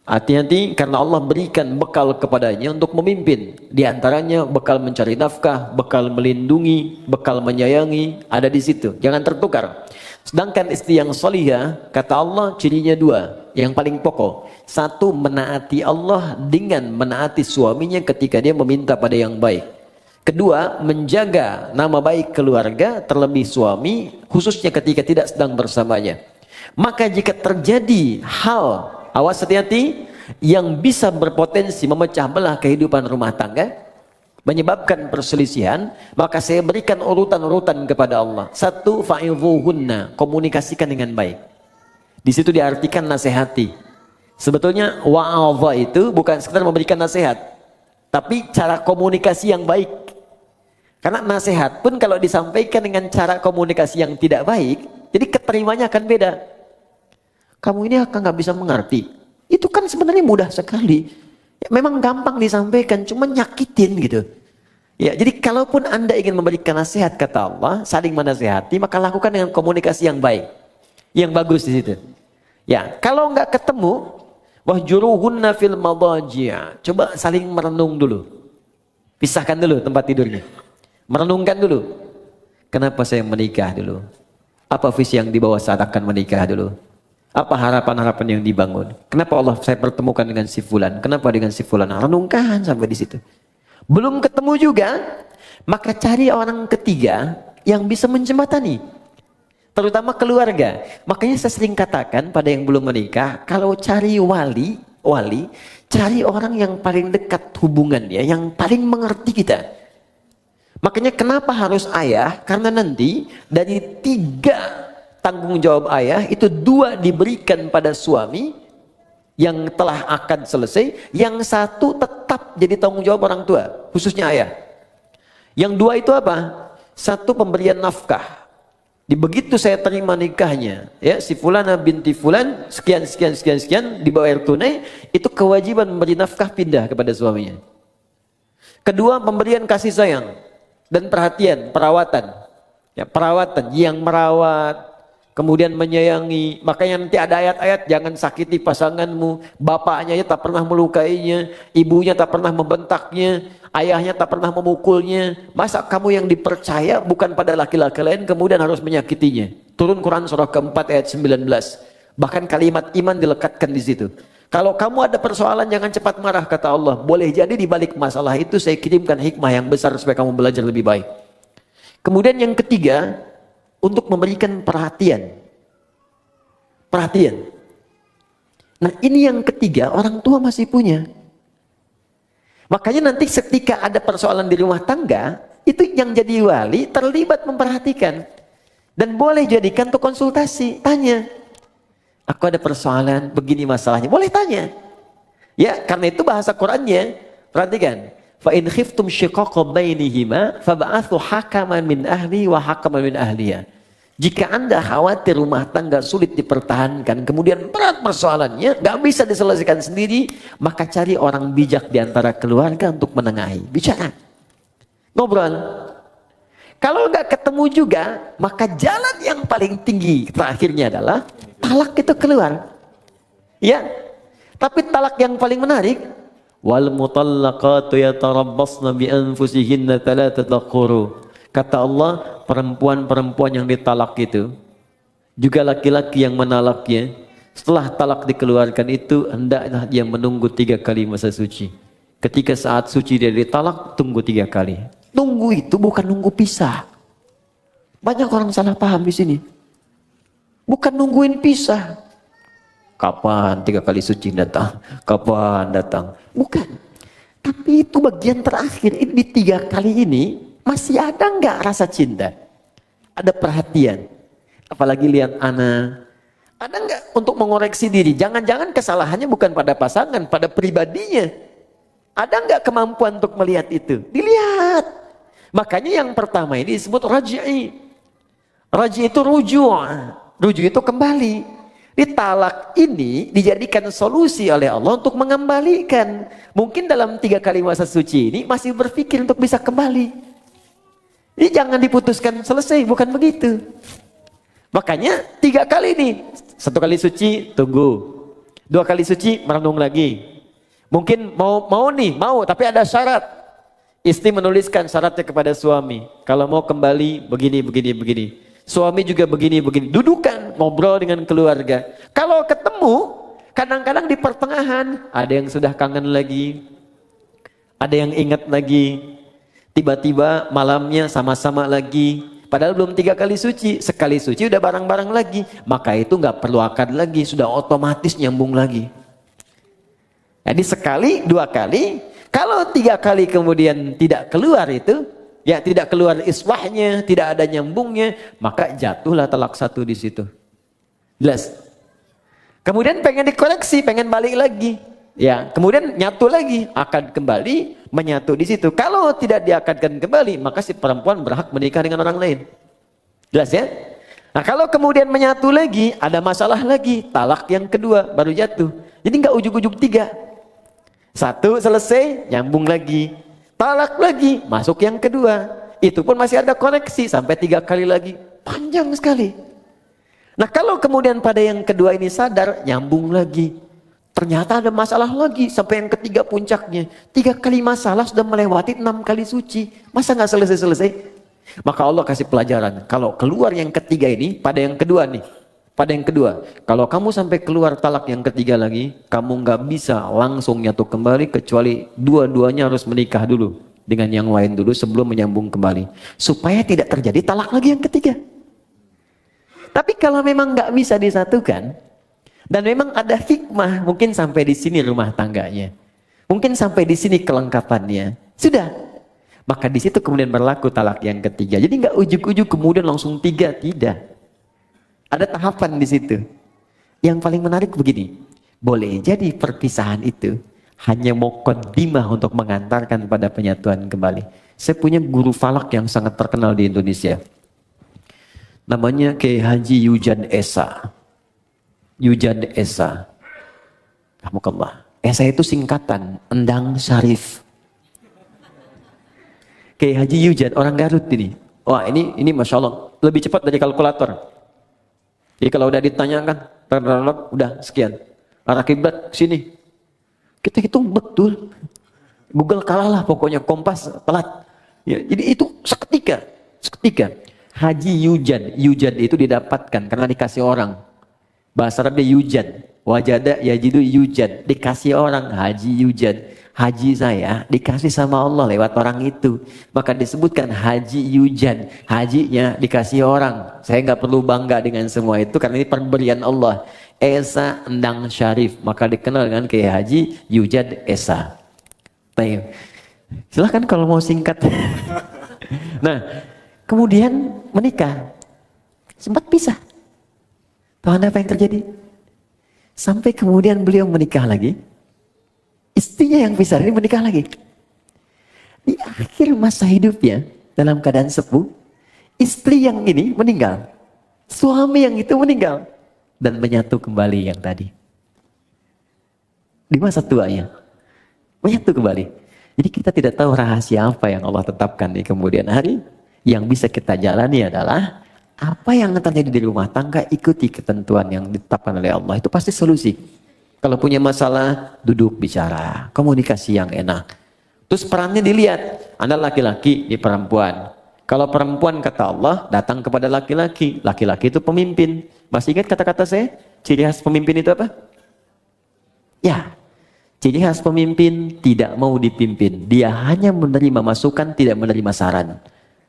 Hati-hati karena Allah berikan bekal kepadanya untuk memimpin. Di antaranya bekal mencari nafkah, bekal melindungi, bekal menyayangi, ada di situ. Jangan tertukar. Sedangkan istri yang solihah, kata Allah cirinya dua, yang paling pokok. Satu, menaati Allah dengan menaati suaminya ketika dia meminta pada yang baik. Kedua, menjaga nama baik keluarga, terlebih suami, khususnya ketika tidak sedang bersamanya. Maka jika terjadi hal, awas hati-hati, yang bisa berpotensi memecah belah kehidupan rumah tangga, menyebabkan perselisihan, maka saya berikan urutan-urutan kepada Allah. Satu, fa'idhuhunna, komunikasikan dengan baik. Di situ diartikan nasihati. Sebetulnya wa'adha itu bukan sekedar memberikan nasihat, tapi cara komunikasi yang baik. Karena nasihat pun kalau disampaikan dengan cara komunikasi yang tidak baik, jadi keterimanya akan beda. Kamu ini akan nggak bisa mengerti. Itu kan sebenarnya mudah sekali. Ya, memang gampang disampaikan, cuma nyakitin gitu. Ya, jadi kalaupun Anda ingin memberikan nasihat kata Allah, saling menasihati, maka lakukan dengan komunikasi yang baik, yang bagus di situ. Ya, kalau nggak ketemu, wahjuruhunna fil madaji'. Coba saling merenung dulu. Pisahkan dulu tempat tidurnya. Merenungkan dulu. Kenapa saya menikah dulu? Apa visi yang dibawa saat akan menikah dulu? Apa harapan-harapan yang dibangun? Kenapa Allah saya pertemukan dengan si fulan? Kenapa dengan si fulan? Renungkan sampai di situ. Belum ketemu juga, maka cari orang ketiga yang bisa menjembatani. Terutama keluarga. Makanya saya sering katakan pada yang belum menikah, kalau cari wali, cari orang yang paling dekat hubungannya, yang paling mengerti kita. Makanya kenapa harus ayah? Karena nanti dari 3 tanggung jawab ayah itu 2 diberikan pada suami yang telah akad selesai, yang 1 tetap jadi tanggung jawab orang tua, khususnya ayah. Yang 2 itu apa? 1 pemberian nafkah. Di begitu saya terima nikahnya, ya si fulana binti fulan sekian dibayar tunai, itu kewajiban memberi nafkah pindah kepada suaminya. Kedua, pemberian kasih sayang dan perhatian, perawatan. Ya, perawatan yang merawat, kemudian menyayangi. Makanya nanti ada ayat-ayat, jangan sakiti pasanganmu, bapaknya tak pernah melukainya, ibunya tak pernah membentaknya, ayahnya tak pernah memukulnya. Masa kamu yang dipercaya bukan pada laki-laki lain kemudian harus menyakitinya? Turun Quran surah keempat ayat 19. Bahkan kalimat iman dilekatkan di situ. Kalau kamu ada persoalan jangan cepat marah kata Allah. Boleh jadi di balik masalah itu saya kirimkan hikmah yang besar supaya kamu belajar lebih baik. Kemudian yang ketiga, untuk memberikan perhatian. Perhatian. Nah ini yang ketiga, orang tua masih punya. Makanya nanti ketika ada persoalan di rumah tangga, itu yang jadi wali terlibat memperhatikan. Dan boleh jadikan untuk konsultasi, tanya. Aku ada persoalan, begini masalahnya, boleh tanya. Ya, karena itu bahasa Qur'annya, perhatikan. Fa in khiftum shiqaqa bainihima fab'athu hakaman min ahli wa hakaman min ahliya. Jika Anda khawatir rumah tangga sulit dipertahankan, kemudian berat persoalannya, nggak bisa diselesaikan sendiri, maka cari orang bijak di antara keluarga untuk menengahi. Bicara. Ngobrol. Kalau nggak ketemu juga, maka jalan yang paling tinggi terakhirnya adalah talak itu keluar. Ya. Tapi talak yang paling menarik, wal mutallaqatu yatarabbasna bi anfusihinna thalathata quru. Kata Allah, perempuan-perempuan yang ditalak itu, juga laki-laki yang menalaknya, setelah talak dikeluarkan itu, hendaklah dia menunggu 3 kali masa suci. Ketika saat suci dia ditalak, tunggu 3 kali. Tunggu itu bukan nunggu pisah. Banyak orang salah paham di sini. Bukan nungguin pisah. Kapan 3 kali suci datang? Kapan datang? Bukan. Tapi itu bagian terakhir. Ini di 3 kali ini, masih ada nggak rasa cinta? Ada perhatian. Apalagi lihat anak. Ada nggak untuk mengoreksi diri? Jangan-jangan kesalahannya bukan pada pasangan, pada pribadinya. Ada nggak kemampuan untuk melihat itu? Dilihat. Makanya yang pertama ini disebut raj'i. Raj'i itu ruju'. Ruju' itu kembali. Di talak ini dijadikan solusi oleh Allah untuk mengembalikan. Mungkin dalam 3 kali masa suci ini masih berpikir untuk bisa kembali. Jadi jangan diputuskan selesai, bukan begitu. Makanya 3 kali nih. 1 kali suci, tunggu. 2 kali suci, merenung lagi. Mungkin mau, tapi ada syarat. Istri menuliskan syaratnya kepada suami. Kalau mau kembali, begini. Suami juga begini. Dudukan, ngobrol dengan keluarga. Kalau ketemu, kadang-kadang di pertengahan, ada yang sudah kangen lagi. Ada yang ingat lagi. Tiba-tiba malamnya sama-sama lagi. Padahal belum 3 kali suci. Sekali suci udah bareng-bareng lagi. Maka itu nggak perlu akad lagi. Sudah otomatis nyambung lagi. Jadi sekali, 2 kali. Kalau 3 kali kemudian tidak keluar itu, ya tidak keluar iswahnya, tidak ada nyambungnya, maka jatuhlah talak 1 di situ. Jelas? Kemudian pengen dikoreksi, pengen balik lagi. Ya, kemudian nyatu lagi, akad kembali, menyatu di situ. Kalau tidak diakadkan kembali, maka si perempuan berhak menikah dengan orang lain. Jelas ya? Nah, kalau kemudian menyatu lagi, ada masalah lagi, talak yang kedua baru jatuh. Jadi nggak ujuk-ujuk 3. 1 selesai, nyambung lagi. Talak lagi, masuk yang kedua. Itu pun masih ada koreksi sampai 3 kali lagi. Panjang sekali. Nah, kalau kemudian pada yang kedua ini sadar, nyambung lagi. Ternyata ada masalah lagi sampai yang ketiga puncaknya. 3 kali masalah sudah melewati 6 kali suci. Masa nggak selesai-selesai? Maka Allah kasih pelajaran. Kalau keluar yang ketiga ini, pada yang kedua nih. Pada yang kedua, kalau kamu sampai keluar talak yang ketiga lagi, kamu nggak bisa langsung nyatu kembali kecuali dua-duanya harus menikah dulu dengan yang lain dulu sebelum menyambung kembali. Supaya tidak terjadi talak lagi yang ketiga. Tapi kalau memang nggak bisa disatukan, dan memang ada hikmah, mungkin sampai di sini rumah tangganya. Mungkin sampai di sini kelengkapannya. Sudah. Maka di situ kemudian berlaku talak yang ketiga. Jadi nggak ujuk-ujuk kemudian langsung 3, tidak. Ada tahapan di situ. Yang paling menarik begini. Boleh jadi perpisahan itu hanya muqaddimah untuk mengantarkan pada penyatuan kembali. Saya punya guru falak yang sangat terkenal di Indonesia. Namanya Kiai Haji Yujad Esa. Yujad Esa. Rahmukallah. Esa itu singkatan Endang Syarif. Kiai Haji Yujad, orang Garut ini. Wah, ini Masya Allah lebih cepat dari kalkulator. Jadi kalau udah ditanyakan, udah sekian. Arah kiblat sini. Kita hitung betul. Google kalah lah pokoknya, Kompas telat. Ya, jadi itu seketika. Haji Yujad itu didapatkan karena dikasih orang. Bahasa Arabnya yujad, wajada yajidu yujad, dikasih orang Haji Yujad. Haji saya dikasih sama Allah lewat orang itu, maka disebutkan Haji Yujad. Hajinya dikasih orang. Saya nggak perlu bangga dengan semua itu karena ini pemberian Allah. Esa Endang Syarif, maka dikenal dengan Kiai Haji Yujad Esa. Baik, silahkan kalau mau singkat. Nah, kemudian menikah, sempat pisah. Tahu Anda apa yang terjadi? Sampai kemudian beliau menikah lagi. Istrinya yang pisah ini menikah lagi. Di akhir masa hidupnya, dalam keadaan sepuh, istri yang ini meninggal. Suami yang itu meninggal. Dan menyatu kembali yang tadi. Di masa tuanya. Menyatu kembali. Jadi kita tidak tahu rahasia apa yang Allah tetapkan di kemudian hari. Yang bisa kita jalani adalah apa yang terjadi di rumah tangga, ikuti ketentuan yang ditetapkan oleh Allah. Itu pasti solusi. Kalau punya masalah, duduk bicara, komunikasi yang enak. Terus perannya dilihat. Anda laki-laki di perempuan. Kalau perempuan kata Allah, datang kepada laki-laki. Laki-laki itu pemimpin. Masih ingat kata-kata saya? Ciri khas pemimpin itu apa? Ya, ciri khas pemimpin tidak mau dipimpin. Dia hanya menerima masukan, tidak menerima saran.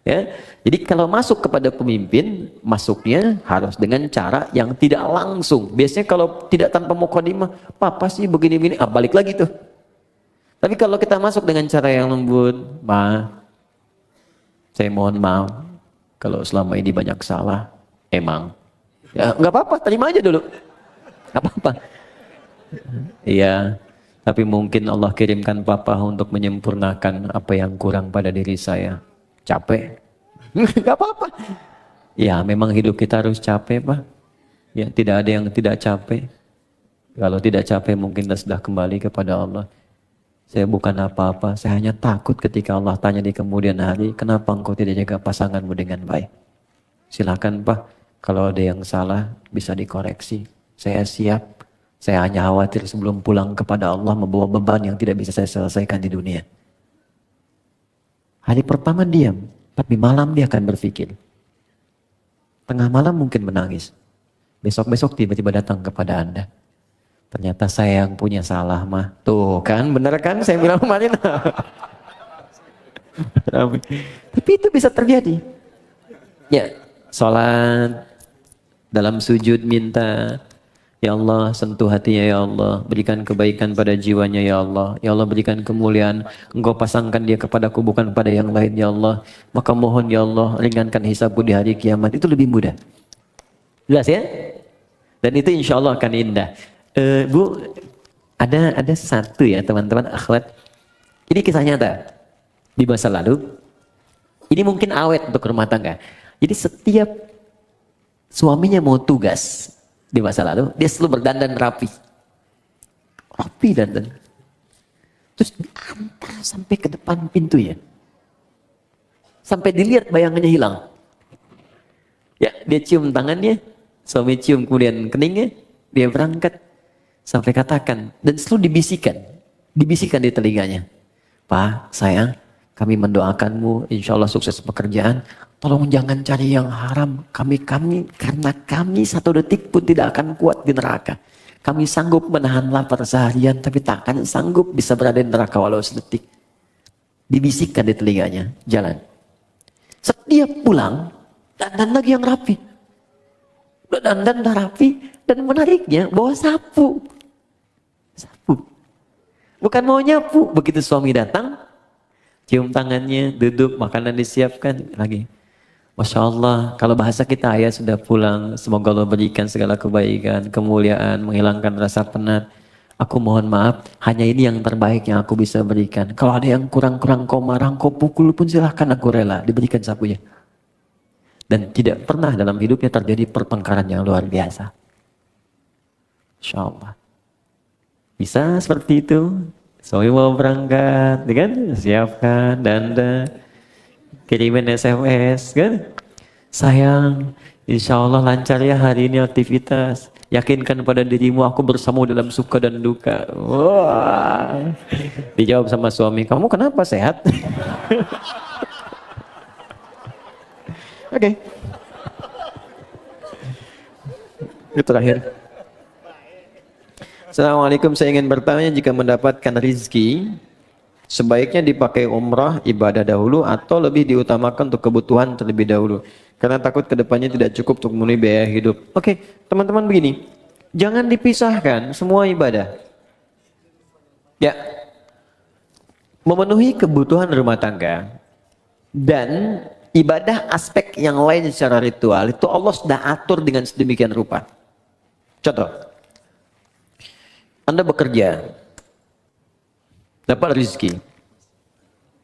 Ya, jadi kalau masuk kepada pemimpin, masuknya harus dengan cara yang tidak langsung. Biasanya kalau tidak tanpa mukadimah, papa sih begini-begini, balik lagi tuh. Tapi kalau kita masuk dengan cara yang lembut, saya mohon maaf kalau selama ini banyak salah, emang. Ya nggak apa-apa, terima aja dulu, nggak apa-apa. Iya, tapi mungkin Allah kirimkan papa untuk menyempurnakan apa yang kurang pada diri saya. Capek, nggak apa-apa. Ya memang hidup kita harus capek, Pak. Ya, tidak ada yang tidak capek. Kalau tidak capek mungkin sudah kembali kepada Allah. Saya bukan apa-apa, saya hanya takut ketika Allah tanya di kemudian hari, kenapa engkau tidak jaga pasanganmu dengan baik? Silakan Pak, kalau ada yang salah bisa dikoreksi. Saya siap. Saya hanya khawatir sebelum pulang kepada Allah membawa beban yang tidak bisa saya selesaikan di dunia. Hari pertama diam, tapi malam dia akan berpikir. Tengah malam mungkin menangis. Besok-besok tiba-tiba datang kepada Anda. Ternyata saya yang punya salah mah. Tuh kan, bener kan saya bilang kemarin. Tapi itu bisa terjadi. Ya, sholat, dalam sujud minta, ya Allah sentuh hatinya ya Allah, berikan kebaikan pada jiwanya ya Allah. Ya Allah berikan kemuliaan, Engkau pasangkan dia kepadaku bukan pada yang lain ya Allah. Maka mohon ya Allah ringankan hisabku di hari kiamat. Itu lebih mudah. Jelas ya? Dan itu insya Allah akan indah. Bu, ada satu ya teman-teman akhwat. Ini kisah nyata di masa lalu. Ini mungkin awet untuk rumah tangga. Jadi setiap suaminya mau tugas di masa lalu, dia selalu berdandan rapi. Rapi dandan. Terus diantar sampai ke depan pintu ya. Sampai dilihat bayangannya hilang. Ya, dia cium tangannya, suami cium kemudian keningnya, dia berangkat. Sampai katakan, dan selalu dibisikkan di telinganya. Pak, sayang, kami mendoakanmu, insya Allah sukses pekerjaan. Tolong jangan cari yang haram. Karena kami satu detik pun tidak akan kuat di neraka. Kami sanggup menahan lapar seharian, tapi tak akan sanggup bisa berada di neraka walau sedetik. Dibisikkan di telinganya, jalan. Setiap pulang, dandan lagi yang rapi. Dandan rapi, dan menariknya bawa sapu. Sapu. Bukan mau nyapu. Begitu suami datang, cium tangannya, duduk, makanan disiapkan lagi. Masya Allah, kalau bahasa kita ayah sudah pulang, semoga Allah berikan segala kebaikan, kemuliaan, menghilangkan rasa penat. Aku mohon maaf, hanya ini yang terbaik yang aku bisa berikan. Kalau ada yang kurang-kurang kau marah, kau pukul pun silahkan, aku rela. Diberikan sapunya. Dan tidak pernah dalam hidupnya terjadi pertengkaran yang luar biasa. Insya Allah. Bisa seperti itu. Suami mau berangkat, kan? Siapkan, dandan, kirimin SMS, kan? Sayang, insya Allah lancar ya hari ini aktivitas. Yakinkan pada dirimu aku bersamamu dalam suka dan duka. Wah. Dijawab sama suami, kamu kenapa sehat? Oke. Itu terakhir. Assalamualaikum, saya ingin bertanya jika mendapatkan rizki, sebaiknya dipakai umrah, ibadah dahulu atau lebih diutamakan untuk kebutuhan terlebih dahulu? Karena takut kedepannya tidak cukup untuk memenuhi biaya hidup. Oke, teman-teman begini, jangan dipisahkan semua ibadah. Ya, memenuhi kebutuhan rumah tangga dan ibadah aspek yang lain secara ritual itu Allah sudah atur dengan sedemikian rupa. Contoh, Anda bekerja, dapat rezeki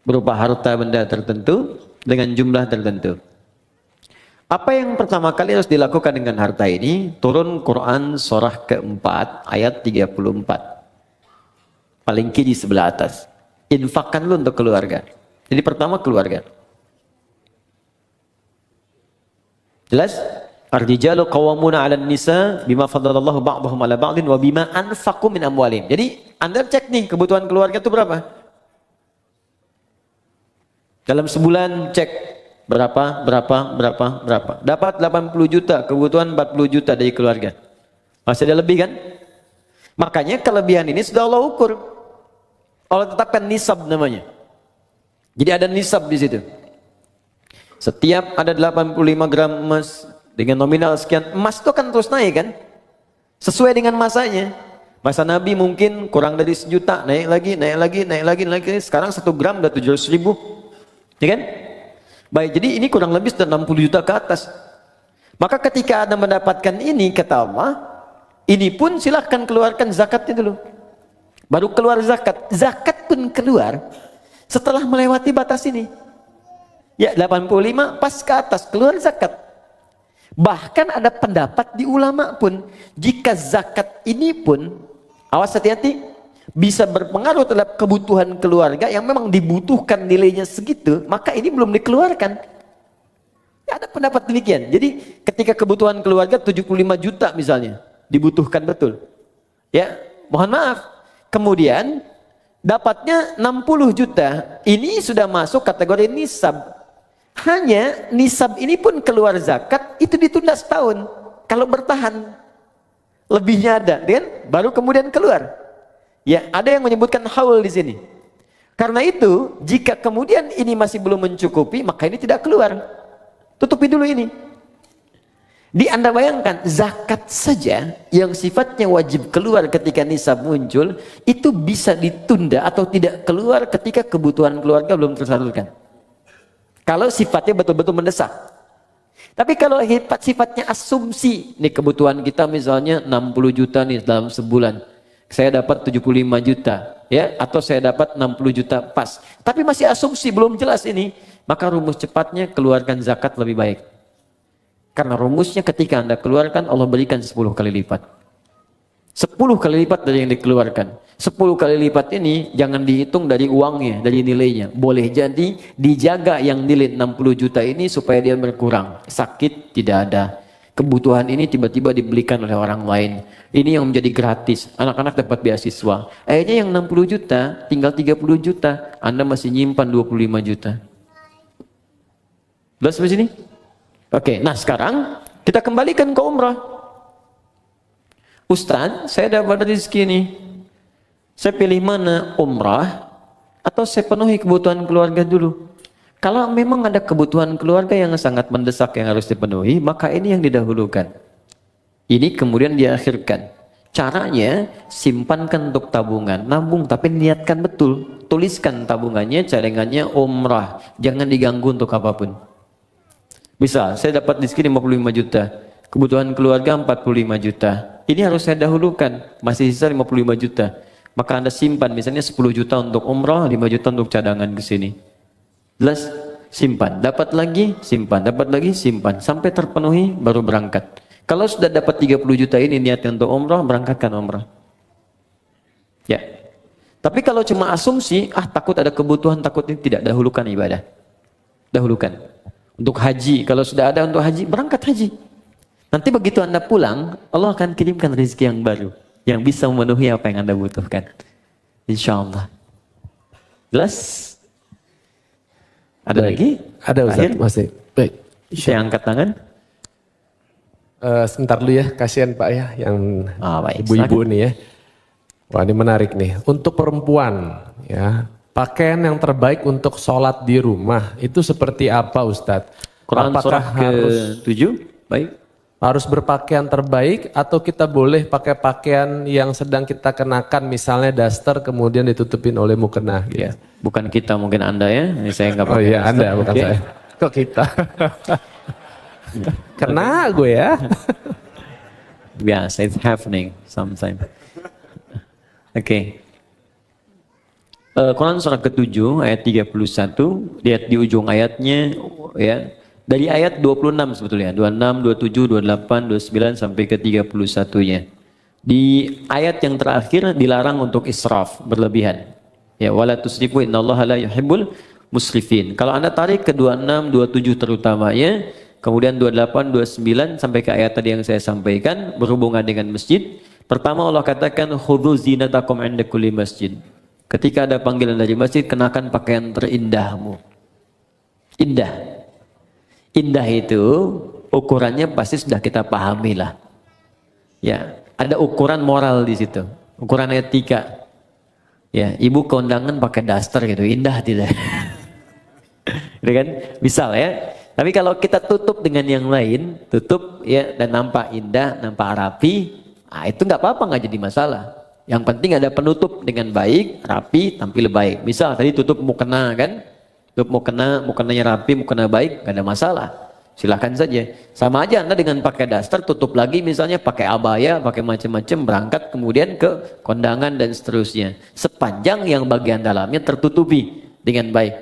berupa harta benda tertentu dengan jumlah tertentu. Apa yang pertama kali harus dilakukan dengan harta ini? Turun Quran surah keempat ayat 34. Paling kiri sebelah atas. Infakkan lu untuk keluarga. Jadi pertama keluarga. Jelas? Ar-rijalu qawwamuna 'alan nisa bima faddalallahu ba'dahum 'ala ba'din wa bima anfaqu min amwalihim. Jadi Anda cek nih kebutuhan keluarga itu berapa? Dalam sebulan cek berapa. Dapat 80 juta, kebutuhan 40 juta dari keluarga. Masih ada lebih kan? Makanya kelebihan ini sudah Allah ukur. Allah tetapkan nisab namanya. Jadi ada nisab di situ. Setiap ada 85 gram emas dengan nominal sekian, emas itu kan terus naik kan? Sesuai dengan masanya. Masa Nabi mungkin kurang dari 1 juta, naik lagi. Sekarang 1 gram udah 700 ribu. Ya kan? Baik, jadi ini kurang lebih sudah 60 juta ke atas. Maka ketika Anda mendapatkan ini, kata Allah, ini pun silahkan keluarkan zakatnya dulu. Baru keluar zakat. Zakat pun keluar setelah melewati batas ini. Ya, 85 pas ke atas keluar zakat. Bahkan ada pendapat di ulama pun, jika zakat ini pun, awas hati-hati, bisa berpengaruh terhadap kebutuhan keluarga yang memang dibutuhkan nilainya segitu, maka ini belum dikeluarkan. Ada pendapat demikian. Jadi ketika kebutuhan keluarga 75 juta misalnya, dibutuhkan betul. Ya, mohon maaf. Kemudian dapatnya 60 juta, ini sudah masuk kategori nisab. Hanya nisab ini pun keluar zakat, itu ditunda setahun. Kalau bertahan, lebihnya ada, kan? Baru kemudian keluar. Ya, ada yang menyebutkan haul di sini. Karena itu, jika kemudian ini masih belum mencukupi, maka ini tidak keluar. Tutupi dulu ini. Anda bayangkan, zakat saja yang sifatnya wajib keluar ketika nisab muncul, itu bisa ditunda atau tidak keluar ketika kebutuhan keluarga belum tersalurkan. Kalau sifatnya betul-betul mendesak. Tapi kalau sifatnya asumsi, nih kebutuhan kita misalnya 60 juta nih dalam sebulan, saya dapat 75 juta, ya, atau saya dapat 60 juta pas. Tapi masih asumsi, belum jelas ini, maka rumus cepatnya keluarkan zakat lebih baik. Karena rumusnya ketika Anda keluarkan, Allah berikan 10 kali lipat. 10 kali lipat dari yang dikeluarkan. 10 kali lipat ini jangan dihitung dari uangnya, dari nilainya. Boleh jadi dijaga yang nilai 60 juta ini supaya dia berkurang. Sakit tidak ada. Kebutuhan ini tiba-tiba dibelikan oleh orang lain. Ini yang menjadi gratis. Anak-anak dapat beasiswa. Akhirnya yang 60 juta tinggal 30 juta. Anda masih nyimpan 25 juta. Jelas sampai sini? Oke, nah sekarang kita kembalikan ke umrah. Ustaz, saya dapat rezeki nih. Saya pilih mana? Umrah atau saya penuhi kebutuhan keluarga dulu? Kalau memang ada kebutuhan keluarga yang sangat mendesak yang harus dipenuhi, maka ini yang didahulukan. Ini kemudian diakhirkan. Caranya, simpankan untuk tabungan. Nabung, tapi niatkan betul. Tuliskan tabungannya, cadangannya umrah. Jangan diganggu untuk apapun. Misal, saya dapat rezeki 55 juta. Kebutuhan keluarga 45 juta. Ini harus saya dahulukan. Masih sisa 55 juta. Maka Anda simpan, misalnya 10 juta untuk umrah, 5 juta untuk cadangan ke sini. Jelas? Simpan. Dapat lagi, simpan. Dapat lagi, simpan. Sampai terpenuhi, baru berangkat. Kalau sudah dapat 30 juta ini niatnya untuk umrah, berangkatkan umrah. Ya. Tapi kalau cuma asumsi, takut ada kebutuhan, takut ini, tidak, dahulukan ibadah. Dahulukan. Untuk haji, kalau sudah ada untuk haji, berangkat haji. Nanti begitu Anda pulang, Allah akan kirimkan rezeki yang baru. Yang bisa memenuhi apa yang Anda butuhkan. Insya Allah. Jelas? Ada lagi? Ada Ustaz, masih. Baik. Saya angkat tangan. Sebentar dulu ya, kasihan Pak ya, yang Baik, ibu-ibu nih ya. Wah, ini menarik nih. Untuk perempuan, ya, pakaian yang terbaik untuk sholat di rumah, itu seperti apa Ustadz? Quran Apakah surah harus ke-7? Baik. Harus berpakaian terbaik atau kita boleh pakai pakaian yang sedang kita kenakan, misalnya daster kemudian ditutupin oleh mukena? Gitu. Ya, bukan kita, mungkin Anda ya. Ini saya nggak pakai. Oh iya, Anda bukan Okay. saya. Kok kita? Kena gue ya. Biasa, it's happening sometimes. Oke. Quran surah ke-7 ayat 31, lihat di ujung ayatnya ya. Dari ayat 26 sebetulnya, 26, 27, 28, 29 sampai ke 31-nya. Di ayat yang terakhir dilarang untuk israf, berlebihan. Ya, wala tusrifu innallaha la yuhibbul musrifin. Kalau Anda tarik ke 26, 27 terutamanya, kemudian 28, 29 sampai ke ayat tadi yang saya sampaikan berhubungan dengan masjid. Pertama Allah katakan khudhu zinatakum 'inda kulli masjid. Ketika ada panggilan dari masjid, kenakan pakaian terindahmu. Indah. Indah itu ukurannya pasti sudah kita pahami lah. Ya, ada ukuran moral di situ, ukuran etika. Ya, ibu kondangan pakai daster gitu, indah tidak? Gitu kan? Misal ya. Tapi kalau kita tutup dengan yang lain, tutup ya dan nampak indah, nampak rapi, itu nggak apa-apa, nggak jadi masalah. Yang penting ada penutup dengan baik, rapi, tampil baik. Misal tadi tutup mukena kan? Tutup mukenanya rapi, mukena baik, gak ada masalah. Silahkan saja. Sama aja Anda dengan pakai daster, tutup lagi misalnya pakai abaya, pakai macam-macam, berangkat kemudian ke kondangan dan seterusnya. Sepanjang yang bagian dalamnya tertutupi dengan baik.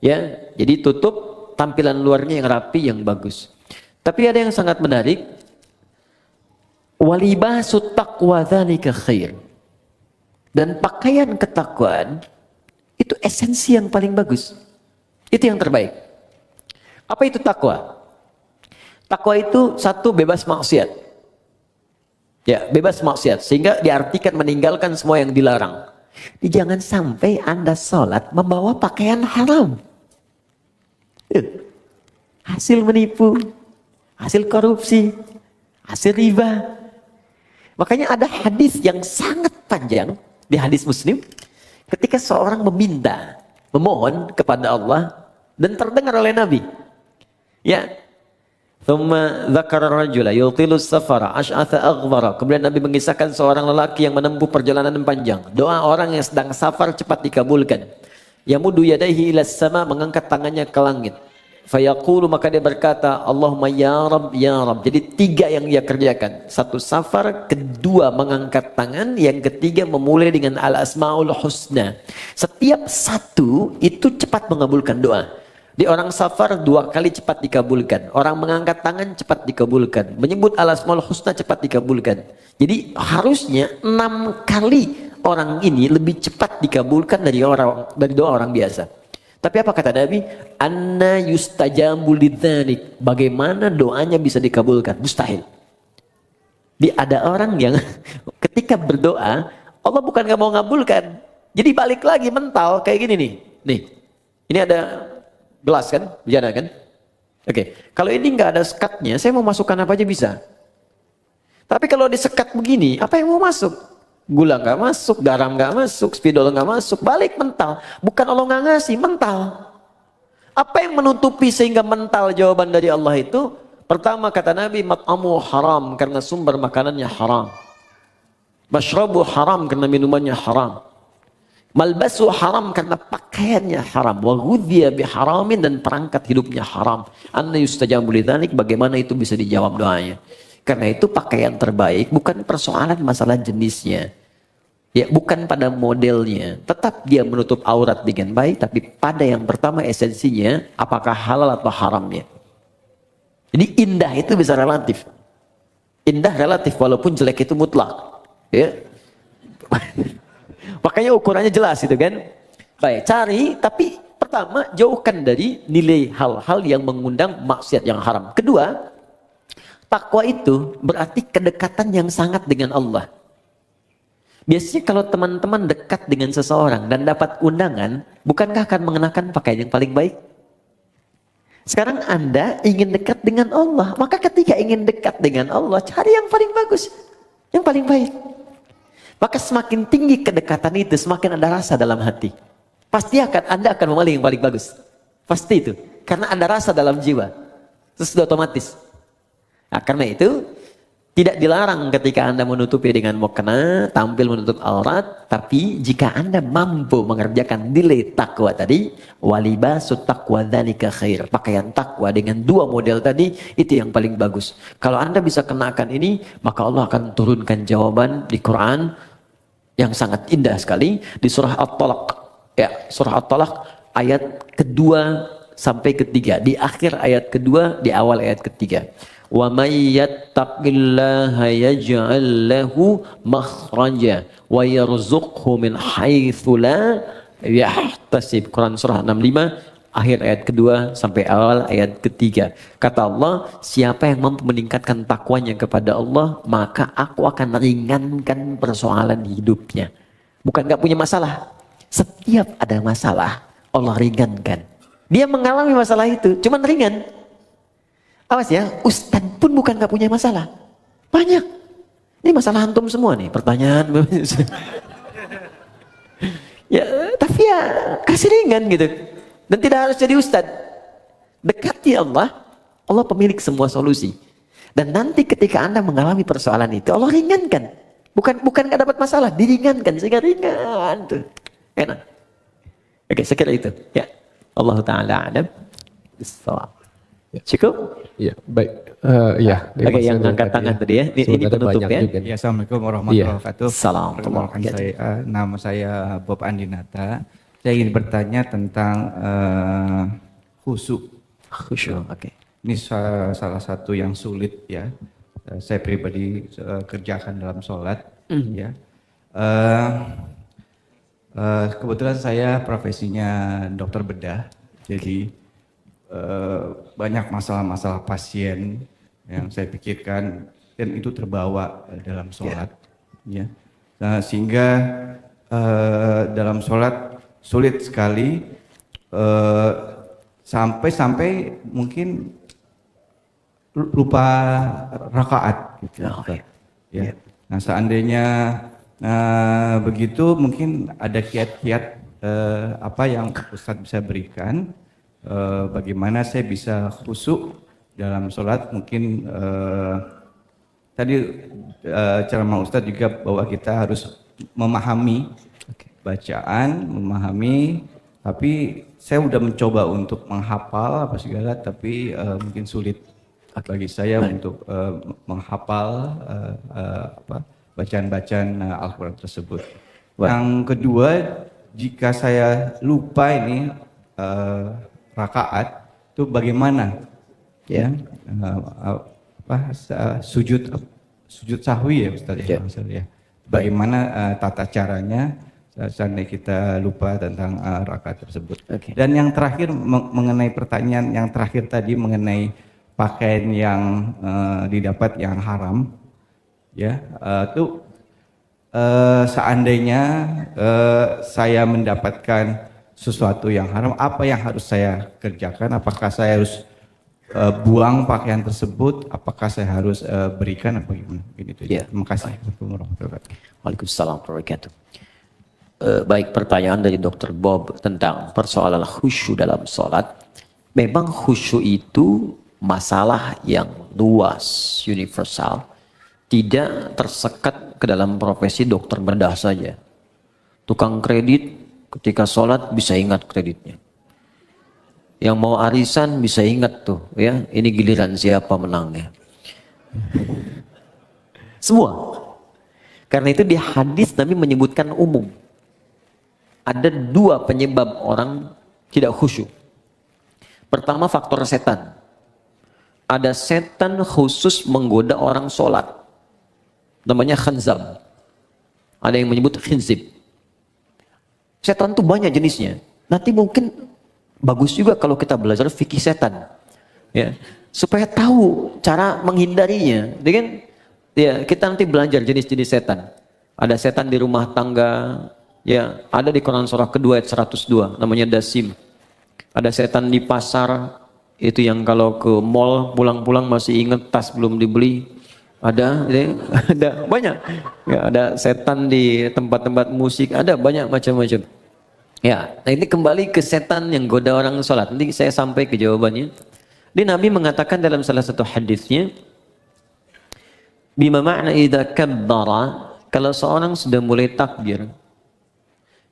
Ya, jadi tutup tampilan luarnya yang rapi, yang bagus. Tapi ada yang sangat menarik. Walibasut taqwa dzalika khair. Dan pakaian ketakwaan itu esensi yang paling bagus. Itu yang terbaik. Apa itu takwa? Takwa itu satu, bebas maksiat. Ya, bebas maksiat. Sehingga diartikan meninggalkan semua yang dilarang. Jangan sampai Anda sholat membawa pakaian haram. Hasil menipu, hasil korupsi, hasil riba. Makanya ada hadis yang sangat panjang di hadis Muslim. Ketika seorang meminta, memohon kepada Allah dan terdengar oleh Nabi. Ya. Thumma dzakara rajula yutilu safara ash'atha aghbara. Kemudian Nabi mengisahkan seorang lelaki yang menempuh perjalanan panjang. Doa orang yang sedang safar cepat dikabulkan. Yamudu yadaihi ila sama, mengangkat tangannya ke langit. Fayaqulu, maka dia berkata, Allahumma ya Rabb, ya Rabb. Jadi tiga yang dia kerjakan. Satu safar, kedua mengangkat tangan, yang ketiga memulai dengan al-asma'ul husna. Setiap satu itu cepat mengabulkan doa. Di orang safar 2 kali cepat dikabulkan. Orang mengangkat tangan cepat dikabulkan. Menyebut al-asma'ul husna cepat dikabulkan. Jadi harusnya 6 kali orang ini lebih cepat dikabulkan dari doa orang biasa. Tapi apa kata Nabi? Anna yustajabu lidzalik. Bagaimana doanya bisa dikabulkan? Mustahil. Ada orang yang ketika berdoa, Allah bukan gak mau ngabulkan. Jadi balik lagi mental kayak gini nih. Nih, ini ada gelas kan? Bejana kan? Oke. Kalau ini nggak ada sekatnya, saya mau masukkan apa aja bisa. Tapi kalau disekat begini, apa yang mau masuk? Gula nggak masuk, garam nggak masuk, spidol nggak masuk, balik mental. Bukan Allah nggak ngasih, mental. Apa yang menutupi sehingga mental jawaban dari Allah itu? Pertama kata Nabi, mat'amu haram karena sumber makanannya haram. Mashrabu haram karena minumannya haram. Malbasu haram karena pakaiannya haram. Wa ghudhiya biharamin, dan perangkat hidupnya haram. Anna yustajabu lidzalik, bagaimana itu bisa dijawab doanya? Karena itu pakaian terbaik bukan persoalan masalah jenisnya. Ya, bukan pada modelnya. Tetap dia menutup aurat dengan baik, tapi pada yang pertama esensinya apakah halal atau haramnya. Jadi indah itu bisa relatif. Indah relatif walaupun jelek itu mutlak. Ya. Makanya ukurannya jelas itu kan. Baik, cari tapi pertama jauhkan dari nilai hal-hal yang mengundang maksiat yang haram. Kedua, takwa itu berarti kedekatan yang sangat dengan Allah. Biasanya kalau teman-teman dekat dengan seseorang dan dapat undangan, bukankah akan mengenakan pakaian yang paling baik? Sekarang Anda ingin dekat dengan Allah, maka ketika ingin dekat dengan Allah, cari yang paling bagus, yang paling baik. Maka semakin tinggi kedekatan itu, semakin ada rasa dalam hati. Pasti Anda akan memilih yang paling bagus. Pasti itu, karena ada rasa dalam jiwa. Itu sudah otomatis. Nah, karena itu tidak dilarang ketika Anda menutupi dengan mukena, tampil menutup aurat, tapi jika Anda mampu mengerjakan nilai takwa tadi, walibasut taqwa dzalika khair. Pakaian takwa dengan 2 model tadi itu yang paling bagus. Kalau Anda bisa kenakan ini, maka Allah akan turunkan jawaban di Quran yang sangat indah sekali di surah At-Talaq. Ya, surah At-Talaq ayat kedua sampai ketiga. Di akhir ayat kedua, di awal ayat ketiga. Wa may yattaqillaha yaj'al lahu makhraja wa yarzuqhu min haitsu la yahtasib. Quran surah 65 akhir ayat kedua sampai awal ayat ketiga. Kata Allah, siapa yang mampu meningkatkan takwanya kepada Allah, maka aku akan ringankan persoalan hidupnya. Bukan gak punya masalah. Setiap ada masalah, Allah ringankan. Dia mengalami masalah itu, cuman ringan. Awas ya, ustadz pun bukan gak punya masalah. Banyak. Ini masalah antum semua nih, pertanyaan. Ya, tapi ya kasih ringan gitu. Dan tidak harus jadi ustadz. Dekati Allah, Allah pemilik semua solusi. Dan nanti ketika Anda mengalami persoalan itu, Allah ringankan. Bukan gak dapat masalah, diringankan sehingga ringan tuh. Enak. Oke, sekira itu. Ya. Allah Ta'ala alam. Bissawab. Ya. Cukup? Ya, baik. Ya. Oke, yang angkat tangan tadi ya. Ini penutup ya. Ya, Assalamualaikum warahmatullahi wabarakatuh. Assalamualaikum Perkenalkan nama saya Bob Andinata. Saya ingin bertanya tentang khusyuk. Khusyuk, oke. Ini salah satu yang sulit ya. Saya pribadi kerjakan dalam sholat. Ya. Kebetulan saya profesinya dokter bedah, jadi banyak masalah-masalah pasien yang saya pikirkan dan itu terbawa dalam sholat. Ya. Nah, sehingga dalam sholat sulit sekali sampai mungkin lupa rakaat gitu. Ya. Nah, seandainya begitu mungkin ada kiat-kiat apa yang Ustadz bisa berikan bagaimana saya bisa khusyuk dalam sholat. Mungkin tadi ceramah Ustadz juga bahwa kita harus memahami bacaan, memahami, tapi saya udah mencoba untuk menghafal apa segala, tapi mungkin sulit bagi saya untuk menghafal bacaan-bacaan Al-Quran tersebut. Yang kedua, jika saya lupa ini rakaat, itu bagaimana? Ya, sujud sahwi ya Ustaz ya. Ya. Bagaimana tata caranya seandainya kita lupa tentang rakaat tersebut. Dan yang terakhir mengenai pertanyaan yang terakhir tadi mengenai pakaian yang didapat yang haram. Ya, itu seandainya saya mendapatkan sesuatu yang haram, apa yang harus saya kerjakan? Apakah saya harus buang pakaian tersebut? Apakah saya harus berikan apa gimana? Gitu. Ya. Terima kasih. Waalaikumsalam warahmatullahi wabarakatuh. Baik, pertanyaan dari Dr. Bob tentang persoalan khusyuk dalam sholat. Memang khusyuk itu masalah yang luas, universal. Tidak tersekat ke dalam profesi dokter bedah saja. Tukang kredit ketika sholat bisa ingat kreditnya. Yang mau arisan bisa ingat tuh, ya ini giliran siapa menangnya. Semua. Karena itu di hadis Nabi menyebutkan umum. Ada dua penyebab orang tidak khusyuk. Pertama faktor setan. Ada setan khusus menggoda orang sholat. Namanya khanzab. Ada yang menyebut khinzib. Setan itu banyak jenisnya. Nanti mungkin bagus juga kalau kita belajar fikih setan. Ya, supaya tahu cara menghindarinya. Dengan ya kita nanti belajar jenis-jenis setan. Ada setan di rumah tangga, ya, ada di Quran surah kedua ayat 102 namanya dasim. Ada setan di pasar, itu yang kalau ke mall pulang-pulang masih ingat tas belum dibeli. Ada banyak. Ya, ada setan di tempat-tempat musik, ada banyak macam-macam. Ya, nah ini kembali ke setan yang goda orang sholat. Nanti saya sampai ke jawabannya. Di Nabi mengatakan dalam salah satu hadisnya, bima ma'na idza kabbara, kalau seorang sudah mulai takbir,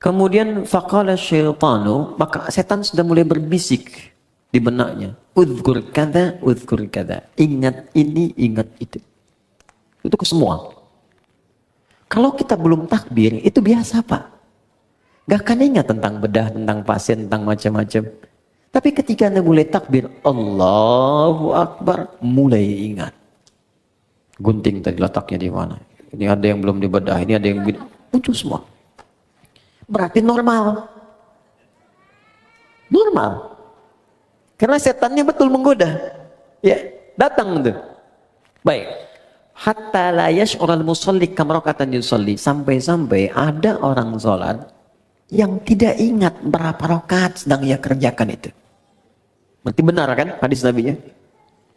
kemudian faqala syaitanu, maka setan sudah mulai berbisik di benaknya, udzkur kada, ingat ini, ingat itu. Itu ke semua. Kalau kita belum takbir, itu biasa Pak. Gak akan ingat tentang bedah, tentang pasien, tentang macam-macam. Tapi ketika Anda mulai takbir, Allahu Akbar, mulai ingat. Gunting tadi letaknya di mana? Ini ada yang belum dibedah, ini ada yang muncul semua. Berarti normal. Normal. Karena setannya betul menggoda. Ya, datang tuh. Baik. Hatta la yash'ural musalli kam rakatan yusalli, sampai-sampai ada orang sholat yang tidak ingat berapa rakaat sedang ia kerjakan itu. Berarti benar kan hadis Nabi-nya?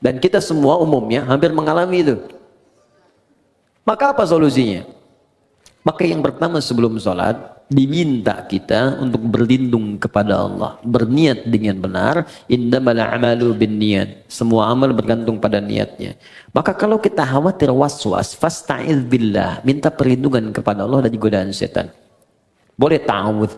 Dan kita semua umumnya hampir mengalami itu. Maka apa solusinya? Maka yang pertama sebelum sholat diminta kita untuk berlindung kepada Allah, berniat dengan benar. Innamal a'malu binniyat, semua amal bergantung pada niatnya. Maka kalau kita khawatir waswas, fasta'iz billah, minta perlindungan kepada Allah dari godaan setan. Boleh ta'awudz,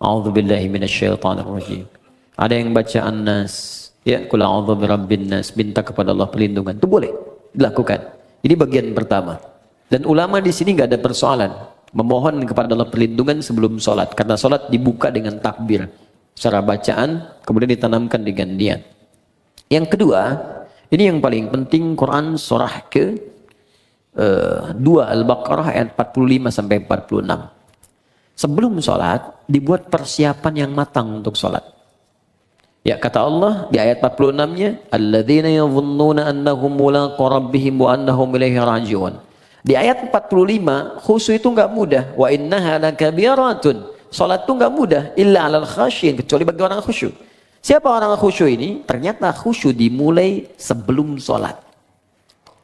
a'udzubillahi minasyaitonir rajim. Ada yang baca An-Nas, ya, qul a'udzu birabbin nas, minta kepada Allah perlindungan. Itu boleh dilakukan. Ini bagian pertama. Dan ulama di sini nggak ada persoalan memohon kepada Allah perlindungan sebelum sholat, karena sholat dibuka dengan takbir secara bacaan, kemudian ditanamkan dengan niat. Yang kedua, ini yang paling penting, Quran surah ke 2 Al-Baqarah ayat 45 sampai 46. Sebelum sholat, dibuat persiapan yang matang untuk sholat. Ya, kata Allah di ayat 46-nya, alladzina yadhunnuna annahum mulaqu rabbihim wa annahum ilaihi raji'un. Di ayat 45, khusyuk itu enggak mudah. Wa innaha lakabiratun. Salat itu enggak mudah illa 'alal khasyin, kecuali bagi orang khusyuk. Siapa orang khusyuk ini? Ternyata khusyuk dimulai sebelum salat.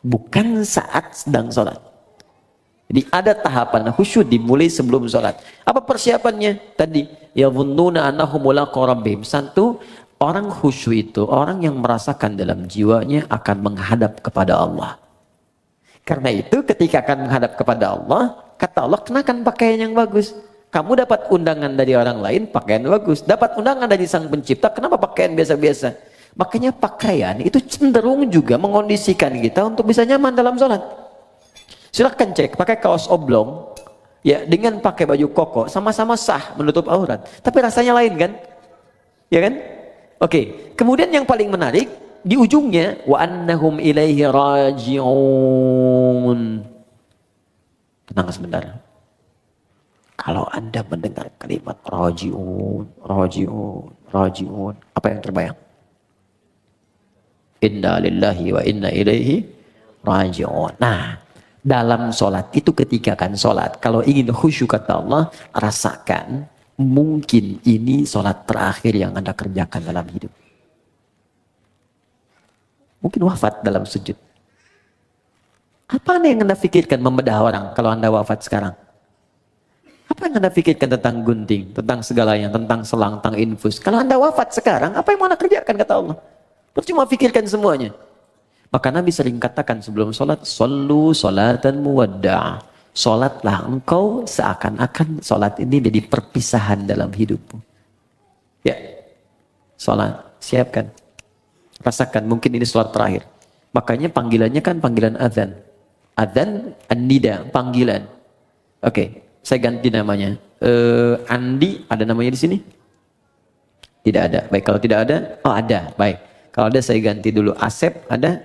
Bukan saat sedang salat. Jadi ada tahapan khusyuk dimulai sebelum salat. Apa persiapannya? Tadi, yadhunnuna annahum mulaqu rabbihim. Satu, orang khusyuk itu orang yang merasakan dalam jiwanya akan menghadap kepada Allah. Karena itu ketika akan menghadap kepada Allah, kata Allah, kenakan pakaian yang bagus. Kamu dapat undangan dari orang lain, pakaian bagus. Dapat undangan dari Sang Pencipta, kenapa pakaian biasa-biasa? Makanya pakaian itu cenderung juga mengondisikan kita untuk bisa nyaman dalam sholat. Silahkan cek, pakai kaos oblong, ya dengan pakai baju koko, sama-sama sah menutup aurat. Tapi rasanya lain kan? Ya kan? Oke, kemudian yang paling menarik, di ujungnya, wa annahum ilaihi raji'un. Tenang sebentar. Kalau Anda mendengar kalimat raji'un, raji'un, raji'un, apa yang terbayang? Inna lillahi wa inna ilaihi raji'un. Nah, dalam sholat itu ketika kan sholat, kalau ingin khusyuk kata Allah, rasakan mungkin ini sholat terakhir yang Anda kerjakan dalam hidup. Mungkin wafat dalam sujud. Apa yang Anda pikirkan membedah orang kalau Anda wafat sekarang? Apa yang Anda pikirkan tentang gunting, tentang segalanya, tentang selang, tentang infus? Kalau Anda wafat sekarang, apa yang mau Anda kerjakan kata Allah? Percuma pikirkan semuanya. Maka Nabi sering katakan sebelum sholat, sallu sholatan muwadda'. Sholatlah engkau seakan-akan sholat ini jadi perpisahan dalam hidupmu. Ya, sholat, siapkan. Rasakan, mungkin ini sholat terakhir. Makanya panggilannya kan panggilan adzan. Adzan, an-nida, panggilan. Oke, saya ganti namanya. Andi, ada namanya di sini? Tidak ada. Baik, kalau tidak ada, oh ada. Baik. Kalau ada saya ganti dulu. Asep, ada?